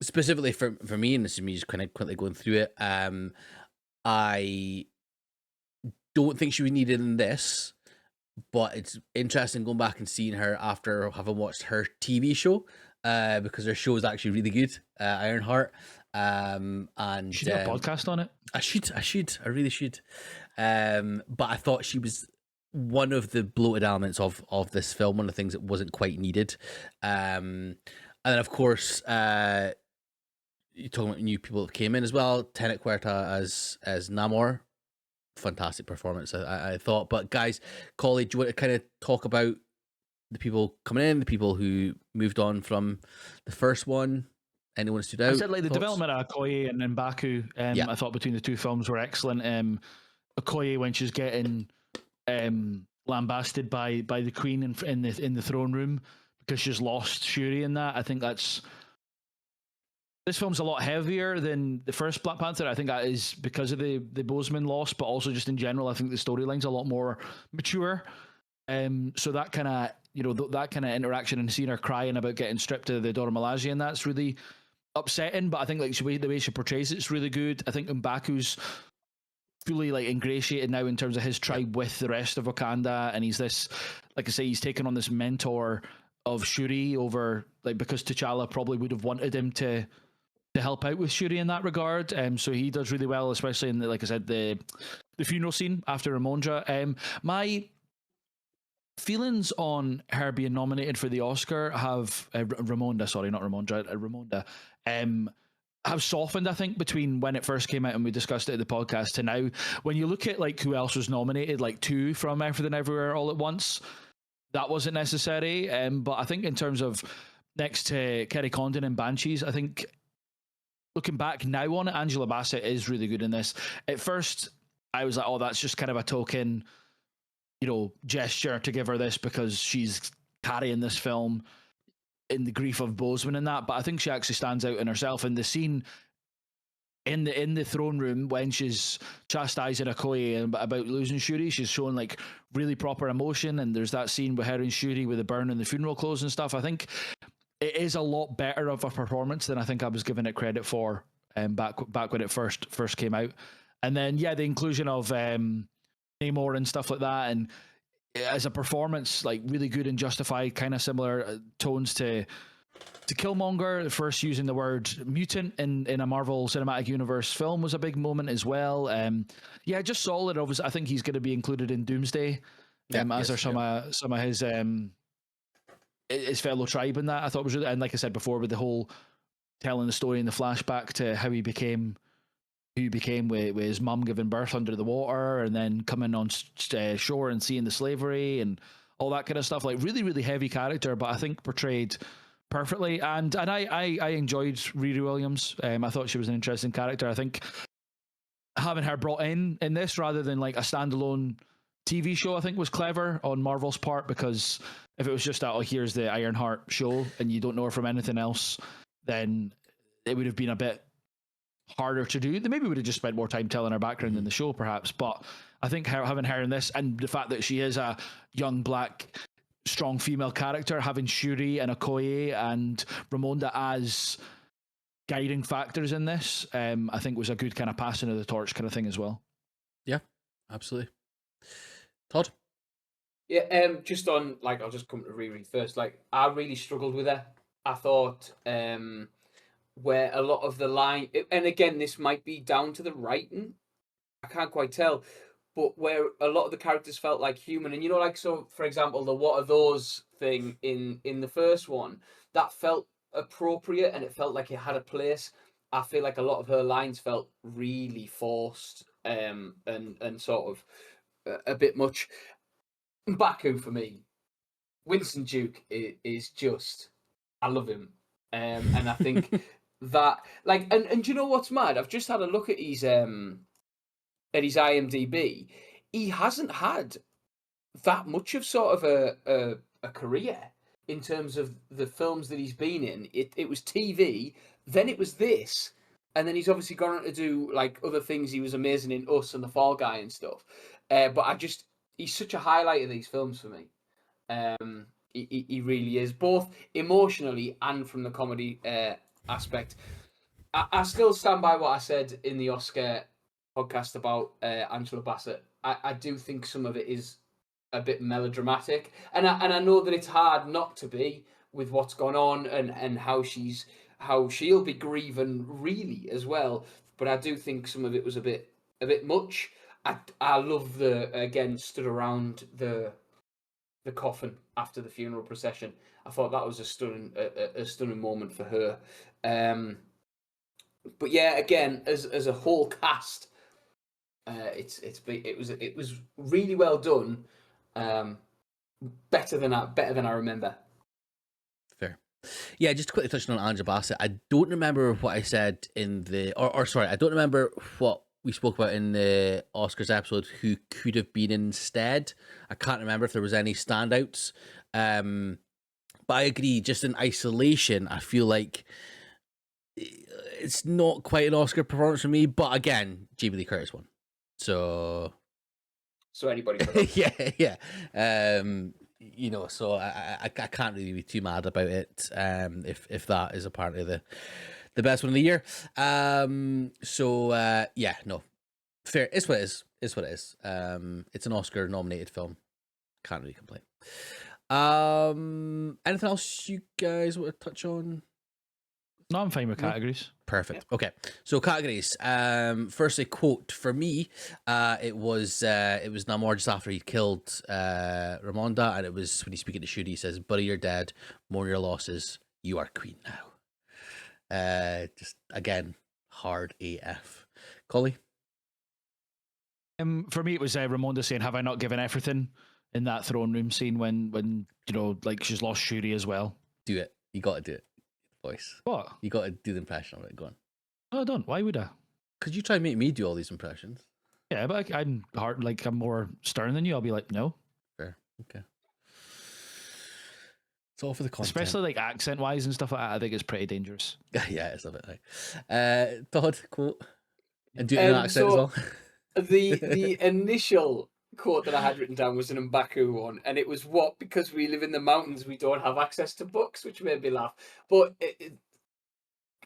Speaker 1: specifically for me, and this is me just kind of quickly going through it, I don't think she was needed in this, but it's interesting going back and seeing her after having watched her TV show, because her show is actually really good, Ironheart. And
Speaker 2: should do a podcast on it.
Speaker 1: I really should. But I thought she was one of the bloated elements of this film, one of the things that wasn't quite needed. And then of course, you're talking about new people that came in as well. Tenet Huerta as Namor, fantastic performance, I thought. But guys, Collie, do you want to kind of talk about the people coming in, the people who moved on from the first one? Anyone stood out?
Speaker 2: I said, like, the development of Okoye and M'Baku, I thought between the two films were excellent. Okoye, when she's getting lambasted by the Queen in the throne room because she's lost Shuri in that, I think this film's a lot heavier than the first Black Panther. I think that is because of the Boseman loss, but also just in general, I think the storyline's a lot more mature. So that kind of that kind of interaction and seeing her crying about getting stripped of the Dora Milaje, and that's really upsetting. But I think like the way she portrays it's really good. I think M'Baku's fully like ingratiated now in terms of his tribe with the rest of Wakanda, and he's this, like I say, he's taken on this mentor of Shuri over, like, because T'Challa probably would have wanted him to help out with Shuri in that regard. So he does really well, especially in like I said, the funeral scene after Ramonda. My feelings on her being nominated for the Oscar have Ramonda, sorry, not Ramonda, Ramonda, have softened, I think, between when it first came out and we discussed it at the podcast to now. When you look at like who else was nominated, like 2 from Everything Everywhere All at Once, that wasn't necessary. But I think in terms of next to Kerry Condon and Banshees, I think looking back now on it, Angela Bassett is really good in this. At first, I was like, oh, that's just kind of a token, gesture to give her this because she's carrying this film in the grief of Boseman and that. But I think she actually stands out in herself. In the scene in the throne room when she's chastising Okoye about losing Shuri, she's showing like really proper emotion. And there's that scene with her and Shuri with the burn and the funeral clothes and stuff. I think it is a lot better of a performance than I think I was giving it credit for back when it first came out. And then the inclusion of Namor and stuff like that, and as a performance, like really good and justified, kind of similar tones to Killmonger. First using the word mutant in a Marvel Cinematic Universe film was a big moment as well. Just solid. Obviously, I think he's going to be included in Doomsday, as are some of his fellow tribe in that. I thought was really, and like I said before, with the whole telling the story in the flashback to how he became who he became with his mum giving birth under the water and then coming on shore and seeing the slavery and all that kind of stuff. Like really, really heavy character, but I think portrayed perfectly. And I enjoyed Riri Williams. I thought she was an interesting character. I think having her brought in this rather than like a standalone TV show, I think was clever on Marvel's part, because if it was just that, oh, here's the Ironheart show and you don't know her from anything else, then it would have been a bit harder to do. They maybe would have just spent more time telling her background in the show, perhaps. But I think having her in this, and the fact that she is a young black strong female character, having Shuri and Okoye and Ramonda as guiding factors in this, I think was a good kind of passing of the torch kind of thing as well.
Speaker 1: Yeah, absolutely. Todd?
Speaker 3: Yeah, just on, like, I'll just come to Riri first. Like, I really struggled with her. I thought where a lot of the line, and again, this might be down to the writing, I can't quite tell, but where a lot of the characters felt like human. And, like, so, for example, the what are those thing in the first one, that felt appropriate and it felt like it had a place. I feel like a lot of her lines felt really forced and sort of a bit much. Baku, for me, Winston Duke is just, I love him. And I think that, like, and do you know what's mad? I've just had a look at his IMDb. He hasn't had that much of sort of a career in terms of the films that he's been in. It was TV, then it was this, and then he's obviously gone on to do like other things. He was amazing in Us and The Fall Guy and stuff. But he's such a highlight of these films for me. He really is, both emotionally and from the comedy aspect. I still stand by what I said in the Oscar podcast about Angela Bassett. I do think some of it is a bit melodramatic, and I know that it's hard not to be with what's gone on and how she'll be grieving really as well. But I do think some of it was a bit much. I love stood around the coffin after the funeral procession. I thought that was a stunning moment for her. But yeah, again, as a whole cast, it was really well done. Better than I remember.
Speaker 1: Fair. Yeah, just quickly touching on Angela Bassett. I don't remember what I said in the I don't remember what we spoke about in the Oscars episode who could have been instead. I can't remember if there was any standouts. But I agree, just in isolation, I feel like it's not quite an Oscar performance for me. But again, Jamie Lee Curtis won. So
Speaker 3: anybody
Speaker 1: yeah. So I can't really be too mad about it. If that is apparently the best one of the year. No, fair. It's what it is. It's what it is. It's an Oscar nominated film. Can't really complain. Anything else you guys want to touch on?
Speaker 2: No, I'm fine with categories.
Speaker 1: Perfect. Okay, so categories. Firstly, quote for me. It was Namor just after he killed Ramonda, and it was when he's speaking to Shuri. He says, "Buddy, you're dead. Mourn your losses. You are queen now." Just again, hard AF. Collie.
Speaker 2: For me, it was Ramonda saying, "Have I not given everything?" in that throne room scene when like she's lost Shuri as well.
Speaker 1: Do it. You got to do it. Voice.
Speaker 2: What?
Speaker 1: You got to do the impression of it. Go on.
Speaker 2: No, I don't. Why would I?
Speaker 1: Could you try and make me do all these impressions?
Speaker 2: Yeah, but I'm hard. Like I'm more stern than you. I'll be like, no.
Speaker 1: Fair. Okay. It's all for the content.
Speaker 2: Especially like accent wise and stuff like that. I think it's pretty dangerous.
Speaker 1: Yeah, it's a bit like. Todd, quote. And do it in an accent as well.
Speaker 3: The initial quote that I had written down was an M'Baku one, and it was what, because we live in the mountains, we don't have access to books, which made me laugh. But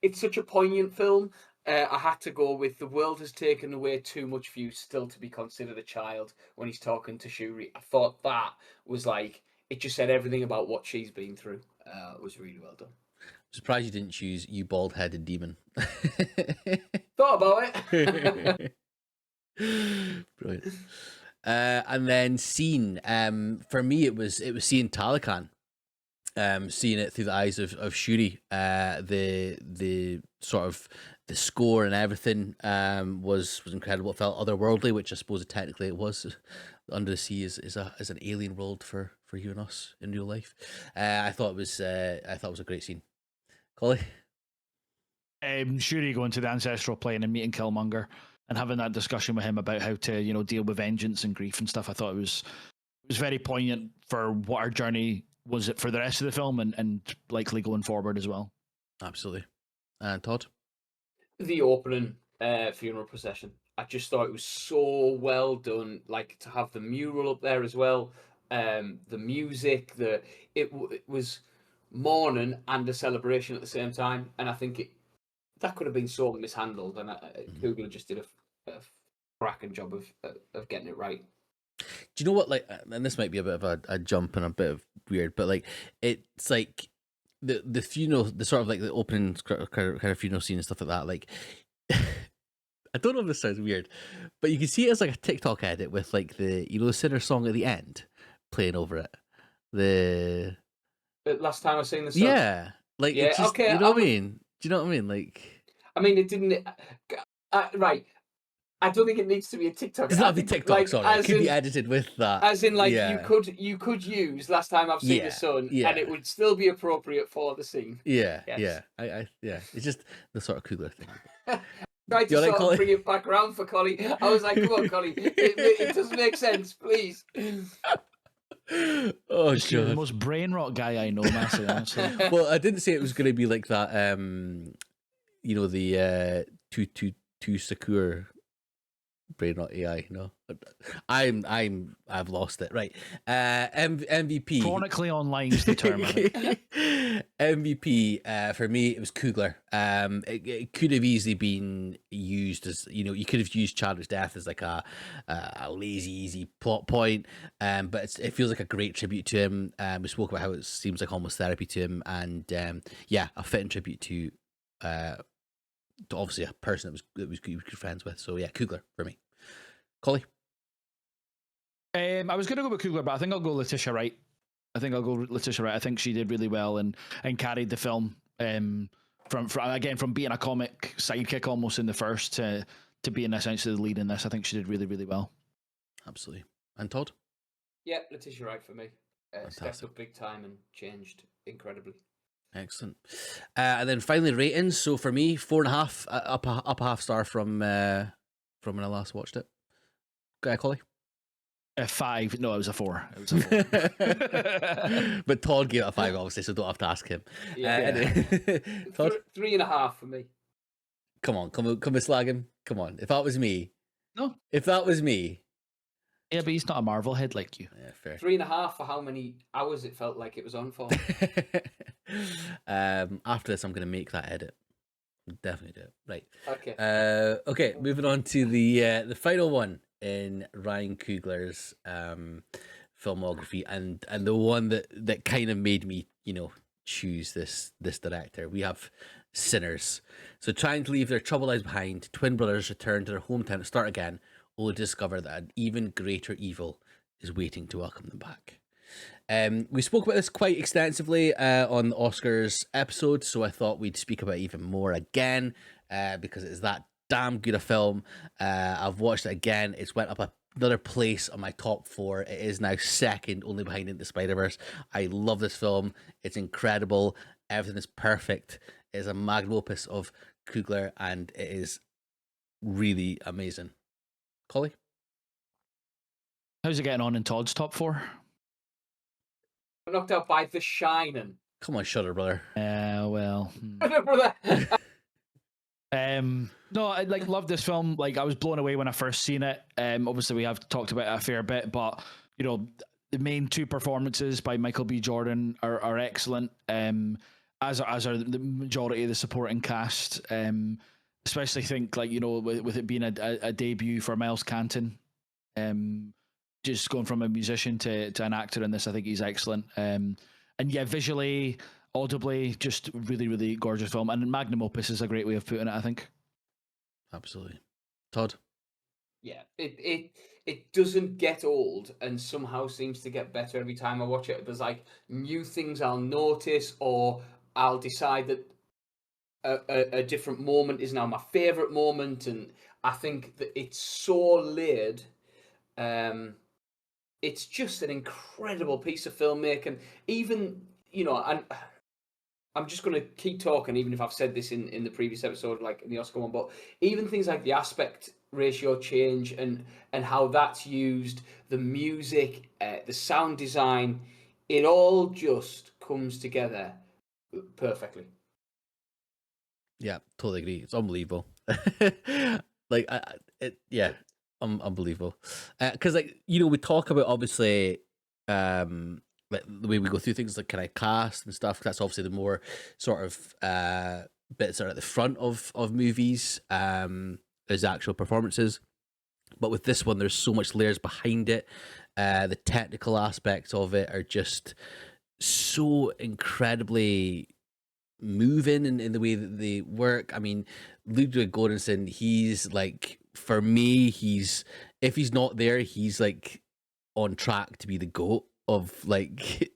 Speaker 3: it's such a poignant film. I had to go with the world has taken away too much for you still to be considered a child when he's talking to Shuri. I thought that was like, it just said everything about what she's been through. It was really well done.
Speaker 1: I'm surprised you didn't choose You Bald-Headed Demon.
Speaker 3: Thought about it.
Speaker 1: Brilliant. And then scene. For me, it was seeing Talokan. Seeing it through the eyes of Shuri. The sort of the score and everything was incredible. It felt otherworldly, which I suppose technically it was. Under the Sea is an alien world for you and us in real life. I thought it was a great scene. Collie?
Speaker 2: Shuri going to the ancestral plane and meeting Killmonger and having that discussion with him about how to, deal with vengeance and grief and stuff. I thought it was very poignant for what our journey was for the rest of the film and likely going forward as well.
Speaker 1: Absolutely. And Todd?
Speaker 3: The opening funeral procession. I just thought it was so well done. Like, to have the mural up there as well, the music, it was mourning and a celebration at the same time, and I think that could have been so mishandled, and Coogler just did a cracking job of getting it right.
Speaker 1: Do you know what? Like, and this might be a bit of a jump and a bit of weird, but like, it's like the funeral, the sort of like the opening kind of funeral scene and stuff like that. Like, I don't know if this sounds weird, but you can see it as like a TikTok edit with like the Sinner song at the end playing over it. The
Speaker 3: last time I seen the song.
Speaker 1: Yeah, like,
Speaker 3: yeah,
Speaker 1: it's just,
Speaker 3: okay.
Speaker 1: you know what I mean? Do you know what I mean? Like,
Speaker 3: I mean, it didn't. Right. I don't think it needs to be a TikTok.
Speaker 1: It's not a TikTok, like, sorry. It could be edited with that.
Speaker 3: As in, like,
Speaker 1: yeah.
Speaker 3: you could use Last Time I've Seen the Sun, and it would still be appropriate for the scene.
Speaker 1: Yeah,
Speaker 3: yes.
Speaker 1: yeah. It's just the sort of Coogler thing.
Speaker 3: Tried to sort of bring it back around for Collie. I was like, come on, Collie. It does make sense, please.
Speaker 1: Oh,
Speaker 2: you're the most brain rot guy I know, Massey, honestly.
Speaker 1: Well, I didn't say it was going to be like that. The two Sakura brain rot AI. No, I've lost it. Right. MVP.
Speaker 2: Chronically online's the term.
Speaker 1: MVP for me, it was Coogler. It could have easily been used as, you could have used Chadwick's death as like a lazy, easy plot point. But it feels like a great tribute to him. We spoke about how it seems like almost therapy to him, and a fitting tribute to obviously a person that was good friends with. So yeah, Coogler for me. Collie?
Speaker 2: I was going to go with Coogler, but I think I'll go Letitia Wright. I think she did really well and carried the film from being a comic sidekick almost in the first to being essentially the lead in this. I think she did really, really well.
Speaker 1: Absolutely. And Todd?
Speaker 3: Yeah, Letitia Wright for me. Stepped up big time and changed incredibly.
Speaker 1: Excellent. And then finally ratings. So for me, 4.5, up a half star from when I last watched it. Collie?
Speaker 2: 5. No, it was a 4. It was a 4.
Speaker 1: But Todd gave it a 5, obviously, so don't have to ask him.
Speaker 3: Todd? 3.5 for me.
Speaker 1: Come on, slag him. Come on. If that was me.
Speaker 2: No.
Speaker 1: If that was me.
Speaker 2: Yeah, but he's not a Marvel head like you.
Speaker 1: Yeah, fair.
Speaker 3: 3.5 for how many hours it felt like it was on for.
Speaker 1: After this, I'm going to make that edit. Definitely do it. Right.
Speaker 3: Okay.
Speaker 1: Okay, moving on to the final one in Ryan Coogler's filmography, and the one that kind of made me, choose this director. We have Sinners. So, trying to leave their troubled lives behind, twin brothers return to their hometown to start again, only to discover that an even greater evil is waiting to welcome them back. We spoke about this quite extensively on the Oscars episode, so I thought we'd speak about it even more again because it is that damn good a film. I've watched it again. It's went up another place on my top 4. It is now second, only behind Into the Spider-Verse. I love this film. It's incredible. Everything is perfect. It is a magnum opus of Coogler, and it is really amazing. Collie?
Speaker 2: How's it getting on in Todd's top 4?
Speaker 3: Knocked out by The Shining.
Speaker 1: Come on, Shutter, brother.
Speaker 2: Well.
Speaker 3: Brother.
Speaker 2: No, I love this film. Like, I was blown away when I first seen it. Obviously we have talked about it a fair bit, but the main two performances by Michael B. Jordan are excellent. As are the majority of the supporting cast. Especially think with it being a debut for Miles Canton. Just going from a musician to an actor in this, I think he's excellent. And yeah, visually, audibly, just really, really gorgeous film. And magnum opus is a great way of putting it, I think.
Speaker 1: Absolutely. Todd?
Speaker 3: Yeah, it doesn't get old, and somehow seems to get better every time I watch it. There's like new things I'll notice, or I'll decide that a different moment is now my favorite moment, and I think that it's so layered. It's just an incredible piece of filmmaking. Even and I'm just going to keep talking, even if I've said this in the previous episode, like in the Oscar one, but even things like the aspect ratio change and how that's used, the music, the sound design, it all just comes together perfectly.
Speaker 1: Yeah, totally agree. It's unbelievable. Unbelievable. Because we talk about obviously like the way we go through things like kind of cast and stuff. That's obviously the more sort of bits are at the front of movies as actual performances. But with this one, there's so much layers behind it. The technical aspects of it are just so incredibly moving in the way that they work. I mean, Ludwig Göransson, he's like, for me, if he's not there, he's like on track to be the GOAT of like,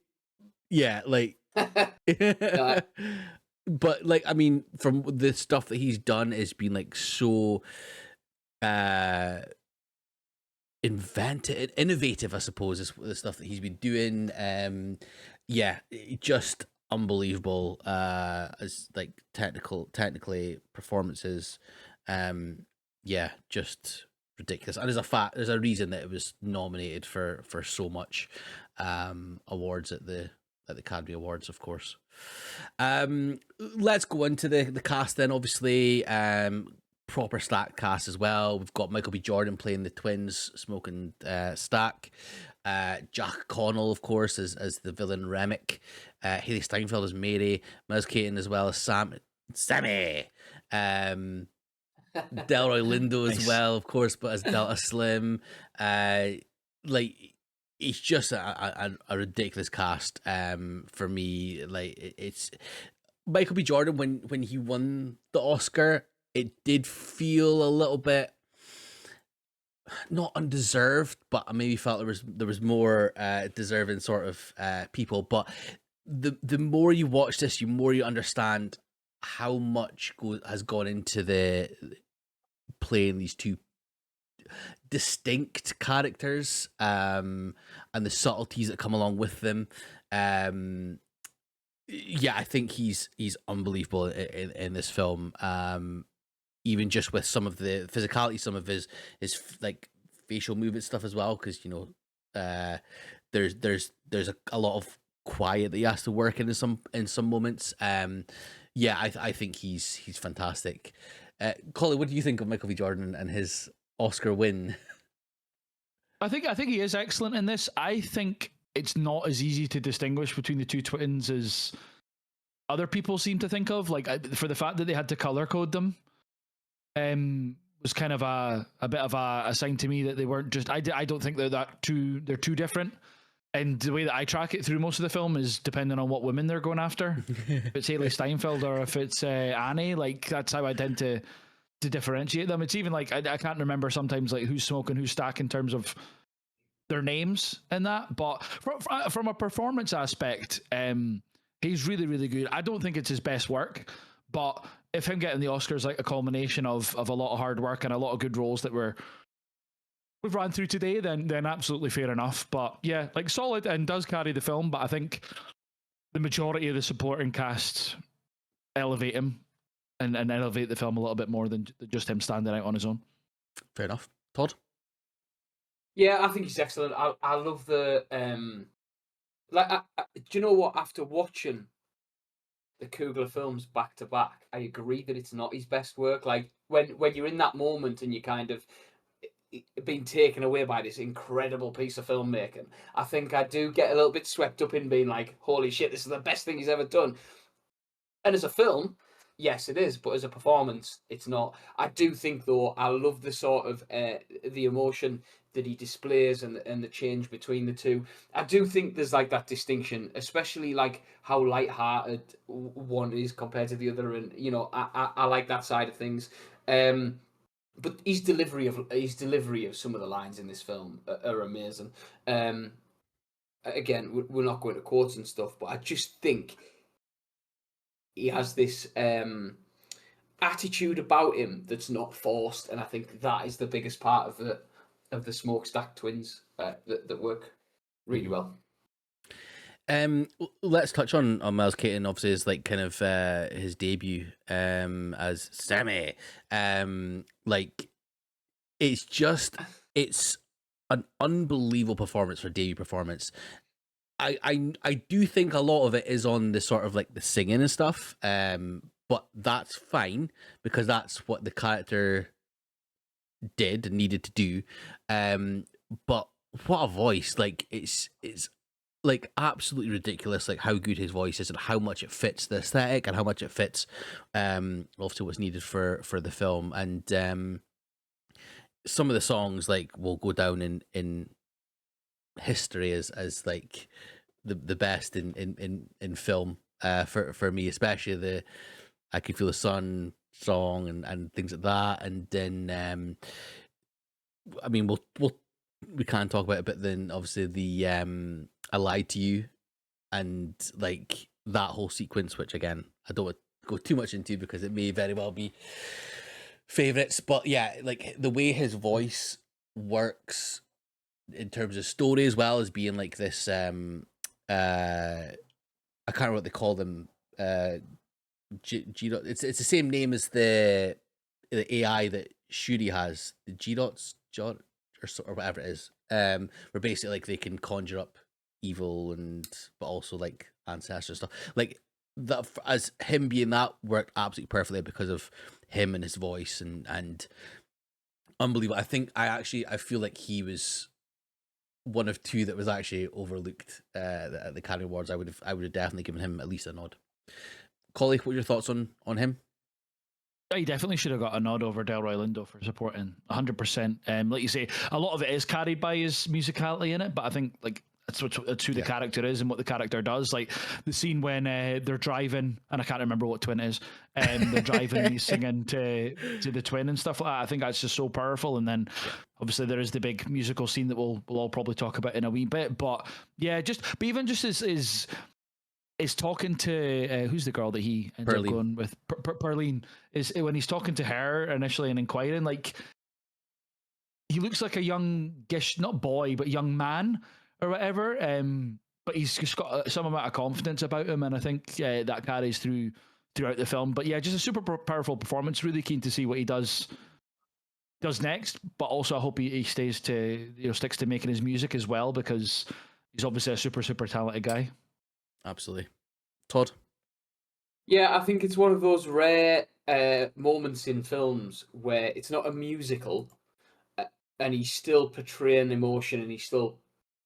Speaker 1: yeah, like, but like, I mean, from the stuff that he's done has been like so innovative, I suppose, is the stuff that he's been doing. Yeah, just unbelievable as like technically performances. Yeah, just ridiculous. And there's a reason that it was nominated for so much awards at the Academy Awards, of course. Let's go into the cast then. Obviously, proper stacked cast as well. We've got Michael B. Jordan playing the twins, Smoke and Stack. Jack Connell, of course, as the villain Remick. Haley Steinfeld as Mary. Miles Caton as well as Sammy. Delroy Lindo as well, of course, but as Delta Slim. Like, it's just a ridiculous cast for me. Like, it's Michael B. Jordan, when he won the Oscar, it did feel a little bit not undeserved, but I maybe felt there was more deserving sort of people. But the more you watch this, the more you understand how much has gone into the playing these two distinct characters and the subtleties that come along with them. Yeah, I think he's unbelievable in this film. Even just with some of the physicality, some of his like facial movement stuff as well, because there's a lot of quiet that he has to work in some moments. Yeah, I think he's fantastic. Colin, what do you think of Michael B. Jordan and his Oscar win?
Speaker 2: I think he is excellent in this. I think it's not as easy to distinguish between the two twins as other people seem to think of. Like, for the fact that they had to color code them, was kind of a bit of a sign to me that they weren't just. I don't think they're too different. And the way that I track it through most of the film is depending on what women they're going after. If it's Haley Steinfeld or if it's Annie, like, that's how I tend to differentiate them. It's even like I can't remember sometimes like who's smoking, who's Stack in terms of their names and that. But from a performance aspect, he's really, really good. I don't think it's his best work, but if him getting the Oscars like a culmination of a lot of hard work and a lot of good roles that we've ran through today, then absolutely fair enough. But yeah, like, solid and does carry the film, but I think the majority of the supporting cast elevate him and elevate the film a little bit more than just him standing out on his own.
Speaker 1: Fair enough. Todd?
Speaker 3: Yeah, I think he's excellent. I love the like. Do you know what? After watching the Coogler films back to back, I agree that it's not his best work. Like when you're in that moment and you kind of being taken away by this incredible piece of filmmaking, I think I do get a little bit swept up in being like, holy shit, this is the best thing he's ever done. And as a film, yes, it is, but as a performance, it's not. I do think, though, I love the sort of the emotion that he displays and the change between the two. I do think there's like that distinction, especially like how light-hearted one is compared to the other, and you know, I like that side of things. But his delivery of some of the lines in this film are amazing. Again, we're not going to quotes and stuff, but I just think he has this attitude about him that's not forced, and I think that is the biggest part of the Smokestack Twins that work really well.
Speaker 1: Let's touch on Miles Keaton. Obviously, is like kind of his debut as Sammy. Like it's an unbelievable performance for debut performance. I do think a lot of it is on the sort of like the singing and stuff. But that's fine because that's what the character did and needed to do. But what a voice! Like it's like absolutely ridiculous, like how good his voice is and how much it fits the aesthetic and how much it fits obviously what's needed for the film. And some of the songs like will go down in history as like the best in film for me, especially the I Can Feel the Sun song and things like that. And then I mean we can talk about it, but then obviously the I Lied to You and like that whole sequence, which again I don't want to go too much into because it may very well be favorites, but yeah, like the way his voice works in terms of story as well as being like this I can't remember what they call them. It's the same name as the AI that Shuri has, the G dots, or whatever it is. Where basically like they can conjure up evil and but also like ancestor stuff. Like that as him being that worked absolutely perfectly because of him and his voice and unbelievable. I feel like he was one of two that was actually overlooked at the Academy Awards. I would have definitely given him at least a nod. Collie, what are your thoughts on him?
Speaker 2: He definitely should have got a nod over Delroy Lindo for supporting 100%. Like you say, a lot of it is carried by his musicality in it, but I think like that's who the character is and what the character does. Like the scene when they're driving, and I can't remember what twin it is. They're driving and he's singing to the twin and stuff like that. I think that's just so powerful. And then obviously there is the big musical scene that we'll all probably talk about in a wee bit. But yeah, but even just is talking to who's the girl that he ends up going with, Perline, is when he's talking to her initially and inquiring, like he looks like a youngish, not boy, but young man or whatever. But he's just got some amount of confidence about him, and I think that carries throughout the film. But yeah, just a super powerful performance. Really keen to see what he does next. But also, I hope he stays sticks to making his music as well, because he's obviously a super talented guy.
Speaker 1: Absolutely. Todd?
Speaker 3: Yeah, I think it's one of those rare moments in films where it's not a musical and he's still portraying emotion and he's still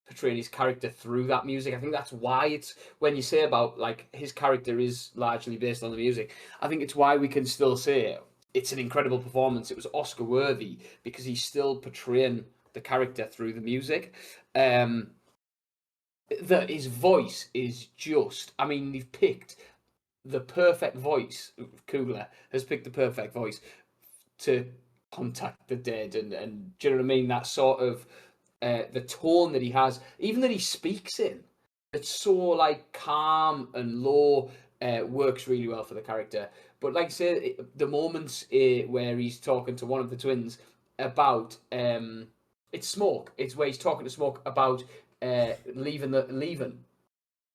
Speaker 3: portraying his character through that music. I think that's why it's, when you say about like his character is largely based on the music, I think it's why we can still say it's an incredible performance. It was Oscar worthy because he's still portraying the character through the music. That his voice is just, I mean, they've picked the perfect voice. Coogler has picked the perfect voice to contact the dead, and do you know what I mean? That sort of the tone that he has, even that he speaks in, it's so like calm and low, works really well for the character. But like I say, the moments where he's talking to one of the twins about it's Smoke. It's where he's talking to Smoke about leaving.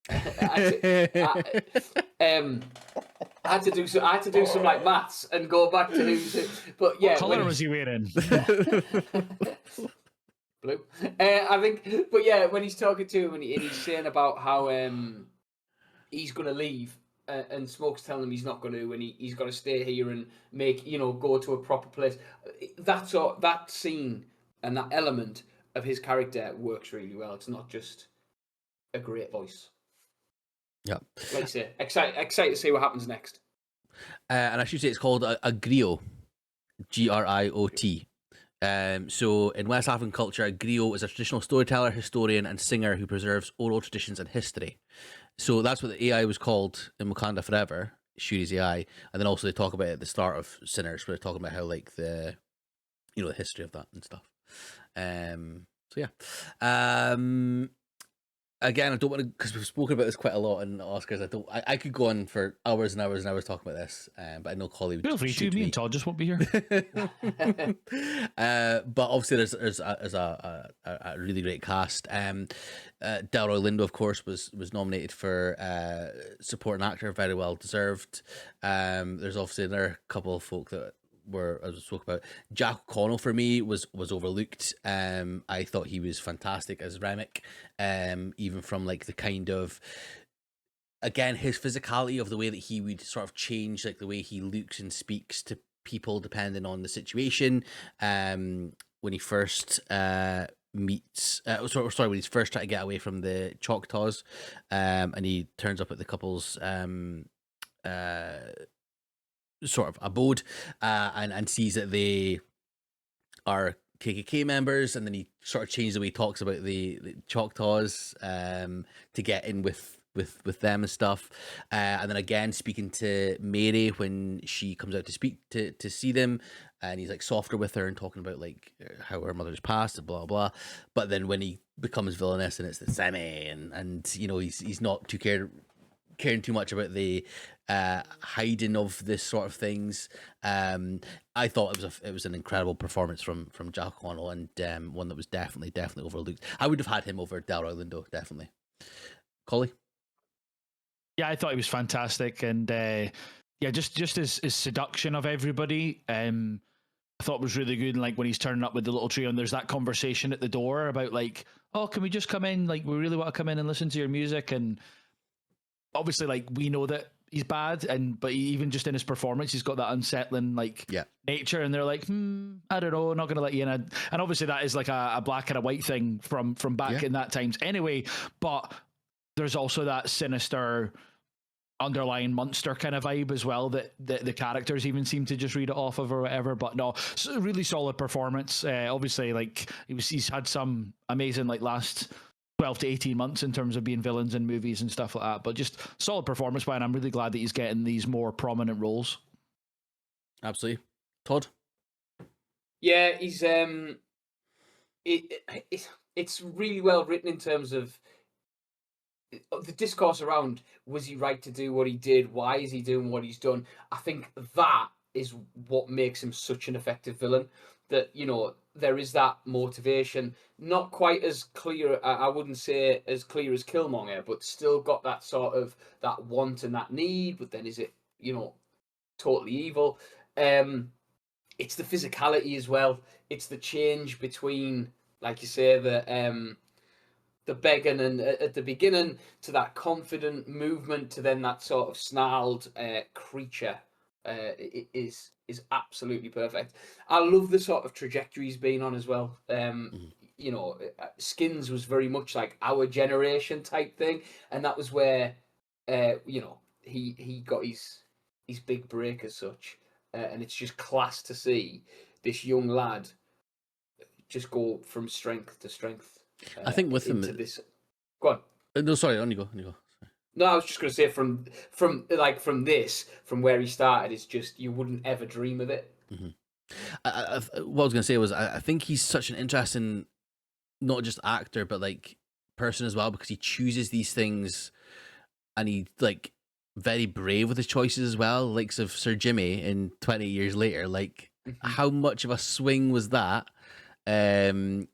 Speaker 3: I had to do some like maths and go back to who's who. But yeah,
Speaker 2: what colour was he wearing?
Speaker 3: blue. I think, but yeah, when he's talking to him and he's saying about how he's going to leave, and Smoke's telling him he's not going to, and he's got to stay here and make, go to a proper place. That scene and that element of his character works really well. It's not just a great voice.
Speaker 1: Yeah.
Speaker 3: Like you say, excited to see what happens next.
Speaker 1: And I should say it's called a griot, Griot. So in West African culture, a griot is a traditional storyteller, historian, and singer who preserves oral traditions and history. So that's what the AI was called in Wakanda Forever, Shuri's AI. And then also they talk about it at the start of Sinners, where they're talking about how like the history of that and stuff. So yeah. Again, I don't want to, because we've spoken about this quite a lot in Oscars. I could go on for hours and hours and hours talking about this, but I know Collie would
Speaker 2: Feel free to. Me and Todd just won't be here.
Speaker 1: But obviously, there's a really great cast. Delroy Lindo, of course, was nominated for supporting actor, very well deserved. There's obviously another couple of folk that were, as we spoke about. Jack O'Connell for me was overlooked. I thought he was fantastic as Remick, even from like the kind of, again, his physicality of the way that he would sort of change like the way he looks and speaks to people depending on the situation. When he first meets when he's first trying to get away from the Choctaws, and he turns up at the couple's sort of abode, and sees that they are KKK members, and then he sort of changes the way he talks about the Choctaws to get in with them and stuff, and then again speaking to Mary when she comes out to speak to see them, and he's like softer with her and talking about like how her mother's passed and blah blah. But then when he becomes villainous and it's the semi, and he's not too caring too much about the hiding of this sort of things. I thought it was an incredible performance from Jack O'Connell, and one that was definitely overlooked. I would have had him over Delroy Lindo, definitely. Collie?
Speaker 2: Yeah, I thought he was fantastic, and just his seduction of everybody. I thought was really good. And like when he's turning up with the little trio, and there's that conversation at the door about like, oh, can we just come in? Like, we really want to come in and listen to your music. And obviously, like, we know that he's bad, but even just in his performance, he's got that unsettling like nature. And they're like, I don't know, not going to let you in. And obviously, that is like a black and a white thing from back in that times anyway. But there's also that sinister underlying monster kind of vibe as well that the characters even seem to just read it off of or whatever. But no, it's a really solid performance. Obviously, like he's had some amazing like last 12 to 18 months in terms of being villains in movies and stuff like that, but just solid performance by him. I'm really glad that he's getting these more prominent roles.
Speaker 1: Absolutely. Todd?
Speaker 3: Yeah, he's it's really well written in terms of the discourse around, was he right to do what he did? Why is he doing what he's done? I think that is what makes him such an effective villain. That, there is that motivation, not quite as clear, I wouldn't say as clear as Killmonger, but still got that sort of that want and that need, but then is it, totally evil? It's the physicality as well. It's the change between, like you say, the begging and at the beginning to that confident movement to then that sort of snarled creature is absolutely perfect. I love the sort of trajectory he's been on as well. Skins was very much like our generation type thing, and that was where he got his big break as such, and it's just class to see this young lad just go from strength to strength.
Speaker 1: I think with him,
Speaker 3: this. Go on.
Speaker 1: No, sorry, on you go. Sorry.
Speaker 3: No, I was just going to say from where he started, it's just you wouldn't ever dream of it.
Speaker 1: Mm-hmm. What I was going to say was I think he's such an interesting, not just actor, but like person as well, because he chooses these things, and he like very brave with his choices as well. Likes of Sir Jimmy in 20 Years Later. Like, how much of a swing was that? And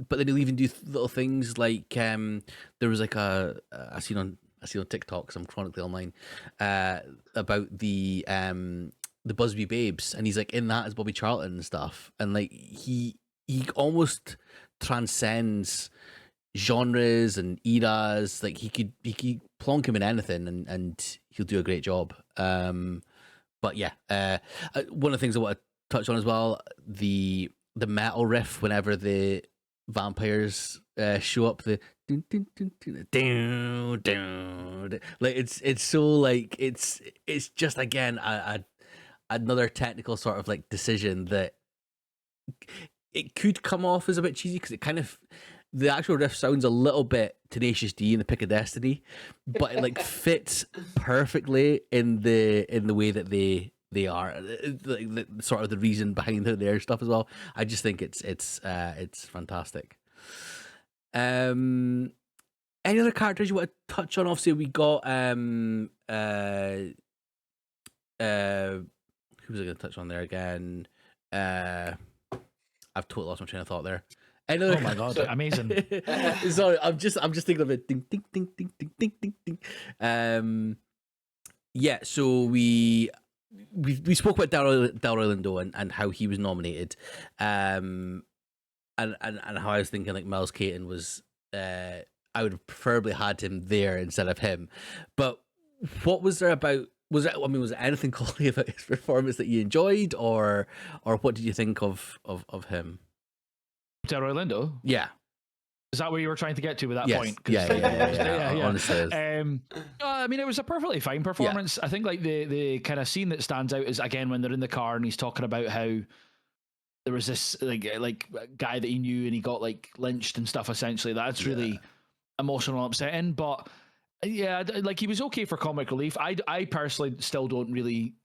Speaker 1: but then he'll even do little things like there was like I seen on TikTok, because I'm chronically online, about the Busby Babes, and he's like in that as Bobby Charlton and stuff, and like he he almost transcends genres and eras. Like he could plonk him in anything, and he'll do a great job. But yeah, one of the things I want to touch on as well, the metal riff whenever the vampires show up, the dun, dun, dun, dun, dun, dun, dun. Like it's so like it's just again another technical sort of like decision that it could come off as a bit cheesy because it kind of, the actual riff sounds a little bit Tenacious D in the Pick of Destiny, but it like fits perfectly in the way that they are, the sort of the reason behind their stuff as well. I just think it's fantastic. Any other characters you want to touch on? Obviously, we got who was I going to touch on there again? I've totally lost my train of thought there.
Speaker 2: Oh my god, amazing!
Speaker 1: Sorry, I'm just thinking of it. Ding ding ding ding ding ding ding ding. Yeah. So we spoke about Delroy Lindo and how he was nominated, and how I was thinking like Miles Caton was. I would have preferably had him there instead of him. But what was there about? Was it anything quality about his performance that you enjoyed, or what did you think of him?
Speaker 2: Delroy Lindo?
Speaker 1: Yeah.
Speaker 2: Is that where you were trying to get to with that
Speaker 1: Yes.
Speaker 2: point?
Speaker 1: Yeah. Honestly,
Speaker 2: I mean, it was a perfectly fine performance. I think like the kind of scene that stands out is again when they're in the car and he's talking about how there was this like guy that he knew and he got like lynched and stuff. Essentially, that's really emotional and upsetting. But yeah, like he was okay for comic relief. I personally still don't really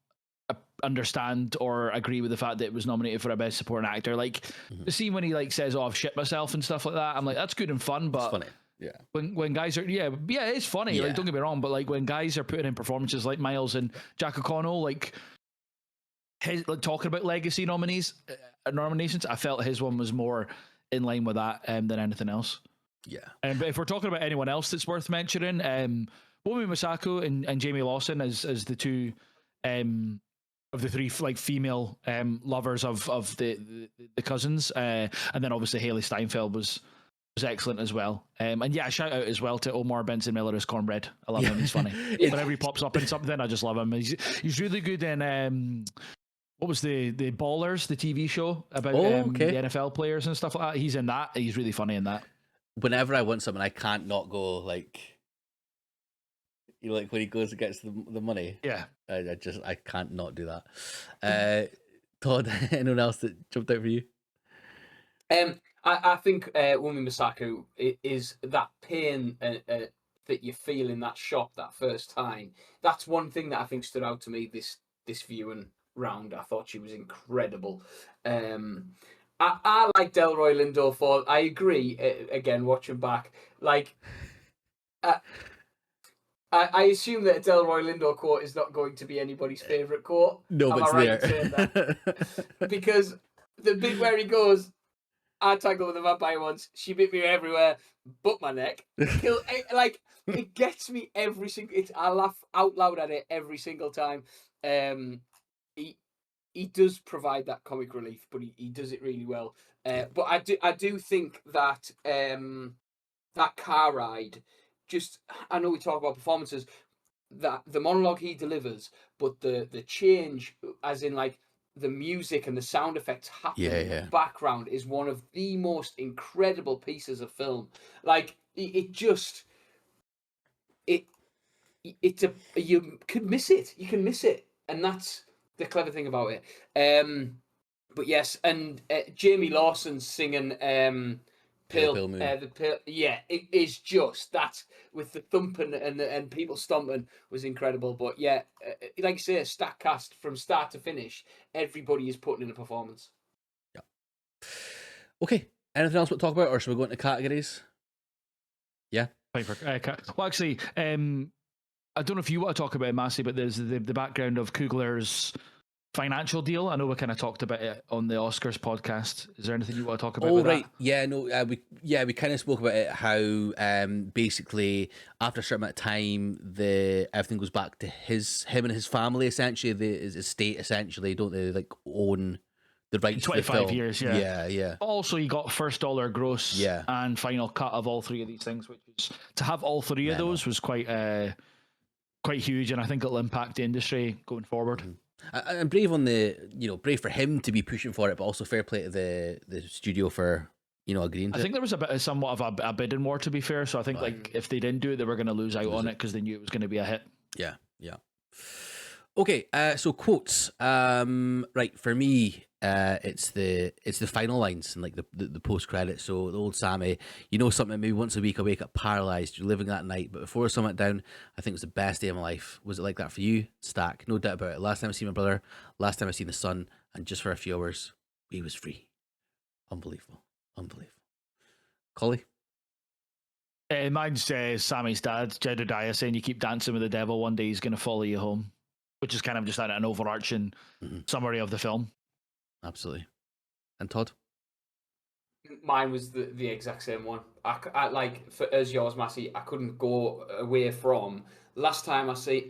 Speaker 2: understand or agree with the fact that it was nominated for a best supporting actor. Like the scene when he like says, "Oh, I've shit myself" and stuff like that. I'm like, that's good and fun, but
Speaker 1: it's funny. Yeah.
Speaker 2: When guys are it's funny.
Speaker 1: Yeah.
Speaker 2: Like, don't get me wrong, but like when guys are putting in performances like Miles and Jack O'Connell, like talking about legacy nominations, I felt his one was more in line with that than anything else.
Speaker 1: Yeah.
Speaker 2: But if we're talking about anyone else that's worth mentioning, Wumi Masako and Jamie Lawson as the two of the three like female lovers of the cousins, and then obviously Haley Steinfeld was excellent as well. And yeah, shout out as well to Omar Benson Miller as Cornbread. I love him. He's funny. Whenever he pops up in something, I just love him. He's really good in what was the Ballers, the TV show about the NFL players and stuff like that. He's in that. He's really funny in that.
Speaker 1: Whenever I want something, I can't not go like, you know, like when he goes and gets the money.
Speaker 2: Yeah,
Speaker 1: I can't not do that. Todd, anyone else that jumped out for you?
Speaker 3: I think Wumi Masako is that pain that you feel in that shop that first time. That's one thing that I think stood out to me this viewing round. I thought she was incredible. I like Delroy Lindo for. I agree. Again, watching back, like, I assume that a Delroy Lindo quote is not going to be anybody's favorite quote.
Speaker 1: No, but it's
Speaker 3: right
Speaker 1: there.
Speaker 3: saying that? Because the bit where he goes, "I tangled with a vampire once. She bit me everywhere, but my neck." Like it gets me every single. I laugh out loud at it every single time. He does provide that comic relief, but he does it really well. But I do think that that car ride, just, I know we talk about performances, that the monologue he delivers, but the change, as in like the music and the sound effects happening in the background, is one of the most incredible pieces of film. Like you could miss it. You can miss it, and that's the clever thing about it. But yes, and Jamie Lawson singing Pale Moon. It is just that, with the thumping and people stomping, was incredible. But yeah, like you say, a stack cast from start to finish. Everybody is putting in a performance.
Speaker 1: Yeah. Okay. Anything else we'll talk about, or should we go into categories? Yeah.
Speaker 2: Well, actually, I don't know if you want to talk about it, Massey, but there's the background of Coogler's financial deal. I know we kind of talked about it on the Oscars podcast. Is there anything you want to talk about?
Speaker 1: Right.
Speaker 2: That?
Speaker 1: Yeah, no, we kind of spoke about it, how basically after a certain amount of time, everything goes back to him and his family, essentially, his estate, essentially, don't they, like, own the rights to the
Speaker 2: 25
Speaker 1: film.
Speaker 2: years, yeah.
Speaker 1: Yeah.
Speaker 2: Also, you got first dollar gross
Speaker 1: Yeah.
Speaker 2: and final cut of all three of these things, which is to have all three of those was quite huge, and I think it'll impact the industry going forward.
Speaker 1: And brave on brave for him to be pushing for it, but also fair play to the studio for agreeing to
Speaker 2: I think there was somewhat of a bidding war, to be fair. So I think like if they didn't do it, they were going to lose out on it because they knew it was going to be a hit.
Speaker 1: Yeah. Okay, so quotes. Right, for me, it's the final lines and like the post credits. So the old Sammy, something maybe once a week I wake up paralyzed. You're living that night, but before I sum it down, I think it was the best day of my life. Was it like that for you, Stack? No doubt about it. Last time I seen my brother, last time I seen the sun, and just for a few hours, we was free. Unbelievable. Collie?
Speaker 2: Mine's Sammy's dad, Jedediah, saying you keep dancing with the devil, one day he's going to follow you home, which is kind of just an overarching summary of the film.
Speaker 1: Absolutely. And Todd?
Speaker 3: Mine was the exact same one. I like as yours, Massey. I couldn't go away from last time I seen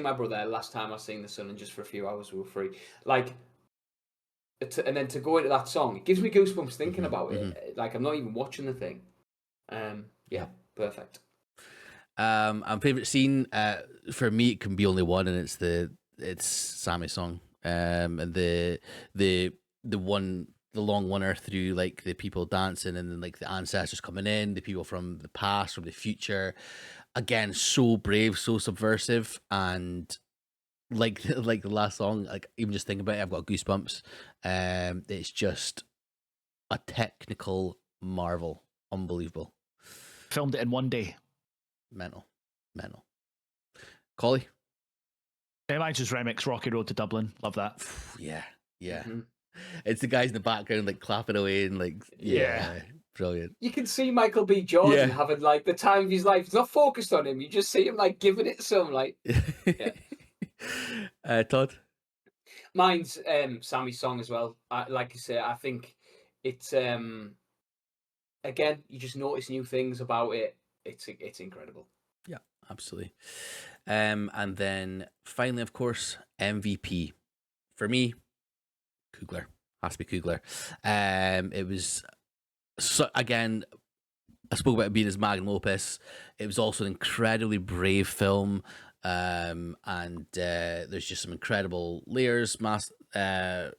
Speaker 3: my brother, last time I seen the sun, and just for a few hours we were free. Like, and then to go into that song, it gives me goosebumps thinking about it. Like I'm not even watching the thing. Yeah, perfect.
Speaker 1: And favorite scene for me, it can be only one, and it's Sammy's song. And the long winner through like the people dancing, and then like the ancestors coming in, the people from the past, from the future. Again, so brave, so subversive, and like the last song, like even just thinking about it, I've got goosebumps. It's just a technical marvel, unbelievable.
Speaker 2: Filmed it in one day.
Speaker 1: Mental. Collie?
Speaker 2: Mine's just Remix, Rocky Road to Dublin. Love that.
Speaker 1: Yeah. It's the guys in the background like clapping away and like brilliant.
Speaker 3: You can see Michael B. Jordan having like the time of his life. It's not focused on him. You just see him like giving it some like.
Speaker 1: Todd?
Speaker 3: Mine's Sammy's song as well. Like I say, I think it's again, you just notice new things about it. It's incredible.
Speaker 1: Yeah, absolutely. And then finally, of course, MVP for me, Coogler. Has to be Coogler. It was again, I spoke about it being his magnum opus. It was also an incredibly brave film. And there's just some incredible layers,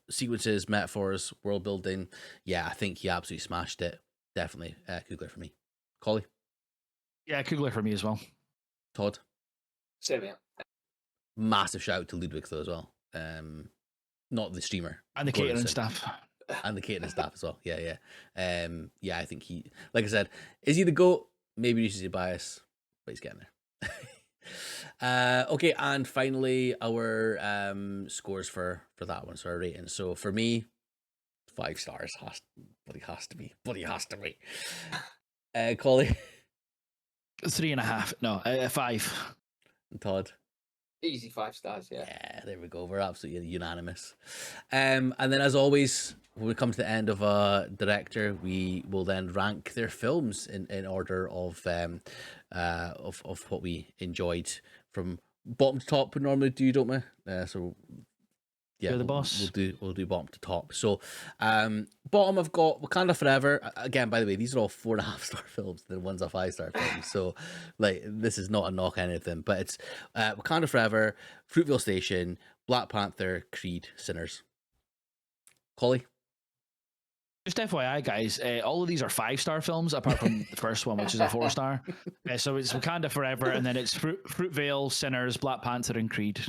Speaker 1: sequences, metaphors, world building. Yeah, I think he absolutely smashed it. Definitely Coogler for me. Collie?
Speaker 2: Yeah, Coogler for me as well.
Speaker 1: Todd?
Speaker 3: Same here.
Speaker 1: Massive shout out to Ludwig though as well. Not the streamer.
Speaker 2: And the catering staff.
Speaker 1: And the catering staff as well. Yeah. I think he, like I said, is he the GOAT? Maybe recency bias, but he's getting there. Okay, and finally our scores for that one. So our rating. So for me, 5 stars. Has to be. Collie?
Speaker 2: 3.5. No, 5.
Speaker 1: And Todd?
Speaker 3: Easy 5 stars, yeah.
Speaker 1: Yeah, there we go. We're absolutely unanimous. And then, as always, when we come to the end of a director, we will then rank their films in order of what we enjoyed from bottom to top. We normally do, don't we? So yeah,
Speaker 2: You're the boss.
Speaker 1: We'll do bottom to top. So bottom, I've got Wakanda Forever. Again, by the way, these are all 4.5 star films. The one's a 5-star film. So like, this is not a knock on anything, but it's Wakanda Forever, Fruitvale Station, Black Panther, Creed, Sinners. Collie?
Speaker 2: Just FYI, guys, all of these are 5-star films, apart from the first one, which is a 4-star. So it's Wakanda Forever, and then it's Fruitvale, Sinners, Black Panther, and Creed.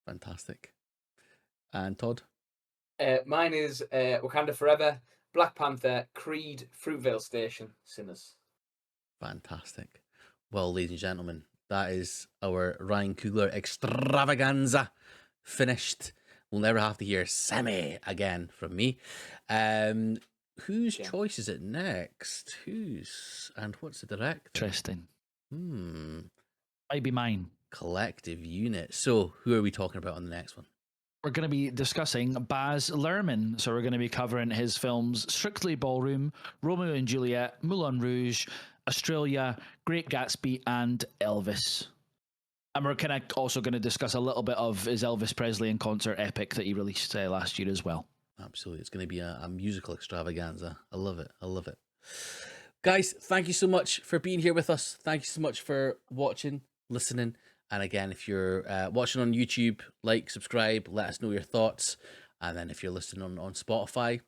Speaker 1: Fantastic. And Todd?
Speaker 3: Mine is Wakanda Forever, Black Panther, Creed, Fruitvale Station, Sinners.
Speaker 1: Fantastic. Well, ladies and gentlemen, that is our Ryan Coogler extravaganza finished. We'll never have to hear Sammy again from me. Whose choice is it next? And what's the director?
Speaker 2: Interesting. Might be mine.
Speaker 1: Collective Unit. So, who are we talking about on the next one?
Speaker 2: We're going to be discussing Baz Luhrmann. So we're going to be covering his films Strictly Ballroom, Romeo and Juliet, Moulin Rouge, Australia, Great Gatsby, and Elvis. And we're kind of also going to discuss a little bit of his Elvis Presley in concert epic that he released last year as well.
Speaker 1: Absolutely. It's going to be a musical extravaganza. I love it. I love it. Guys, thank you so much for being here with us. Thank you so much for watching, listening. And again, if you're watching on YouTube, like, subscribe, let us know your thoughts. And then if you're listening on Spotify,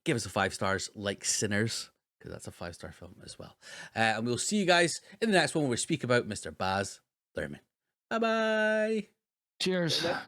Speaker 1: give us a 5 stars like Sinners, because that's a 5-star film as well. And we'll see you guys in the next one where we speak about Mr. Baz Luhrmann. Bye-bye.
Speaker 2: Cheers.
Speaker 3: Yeah.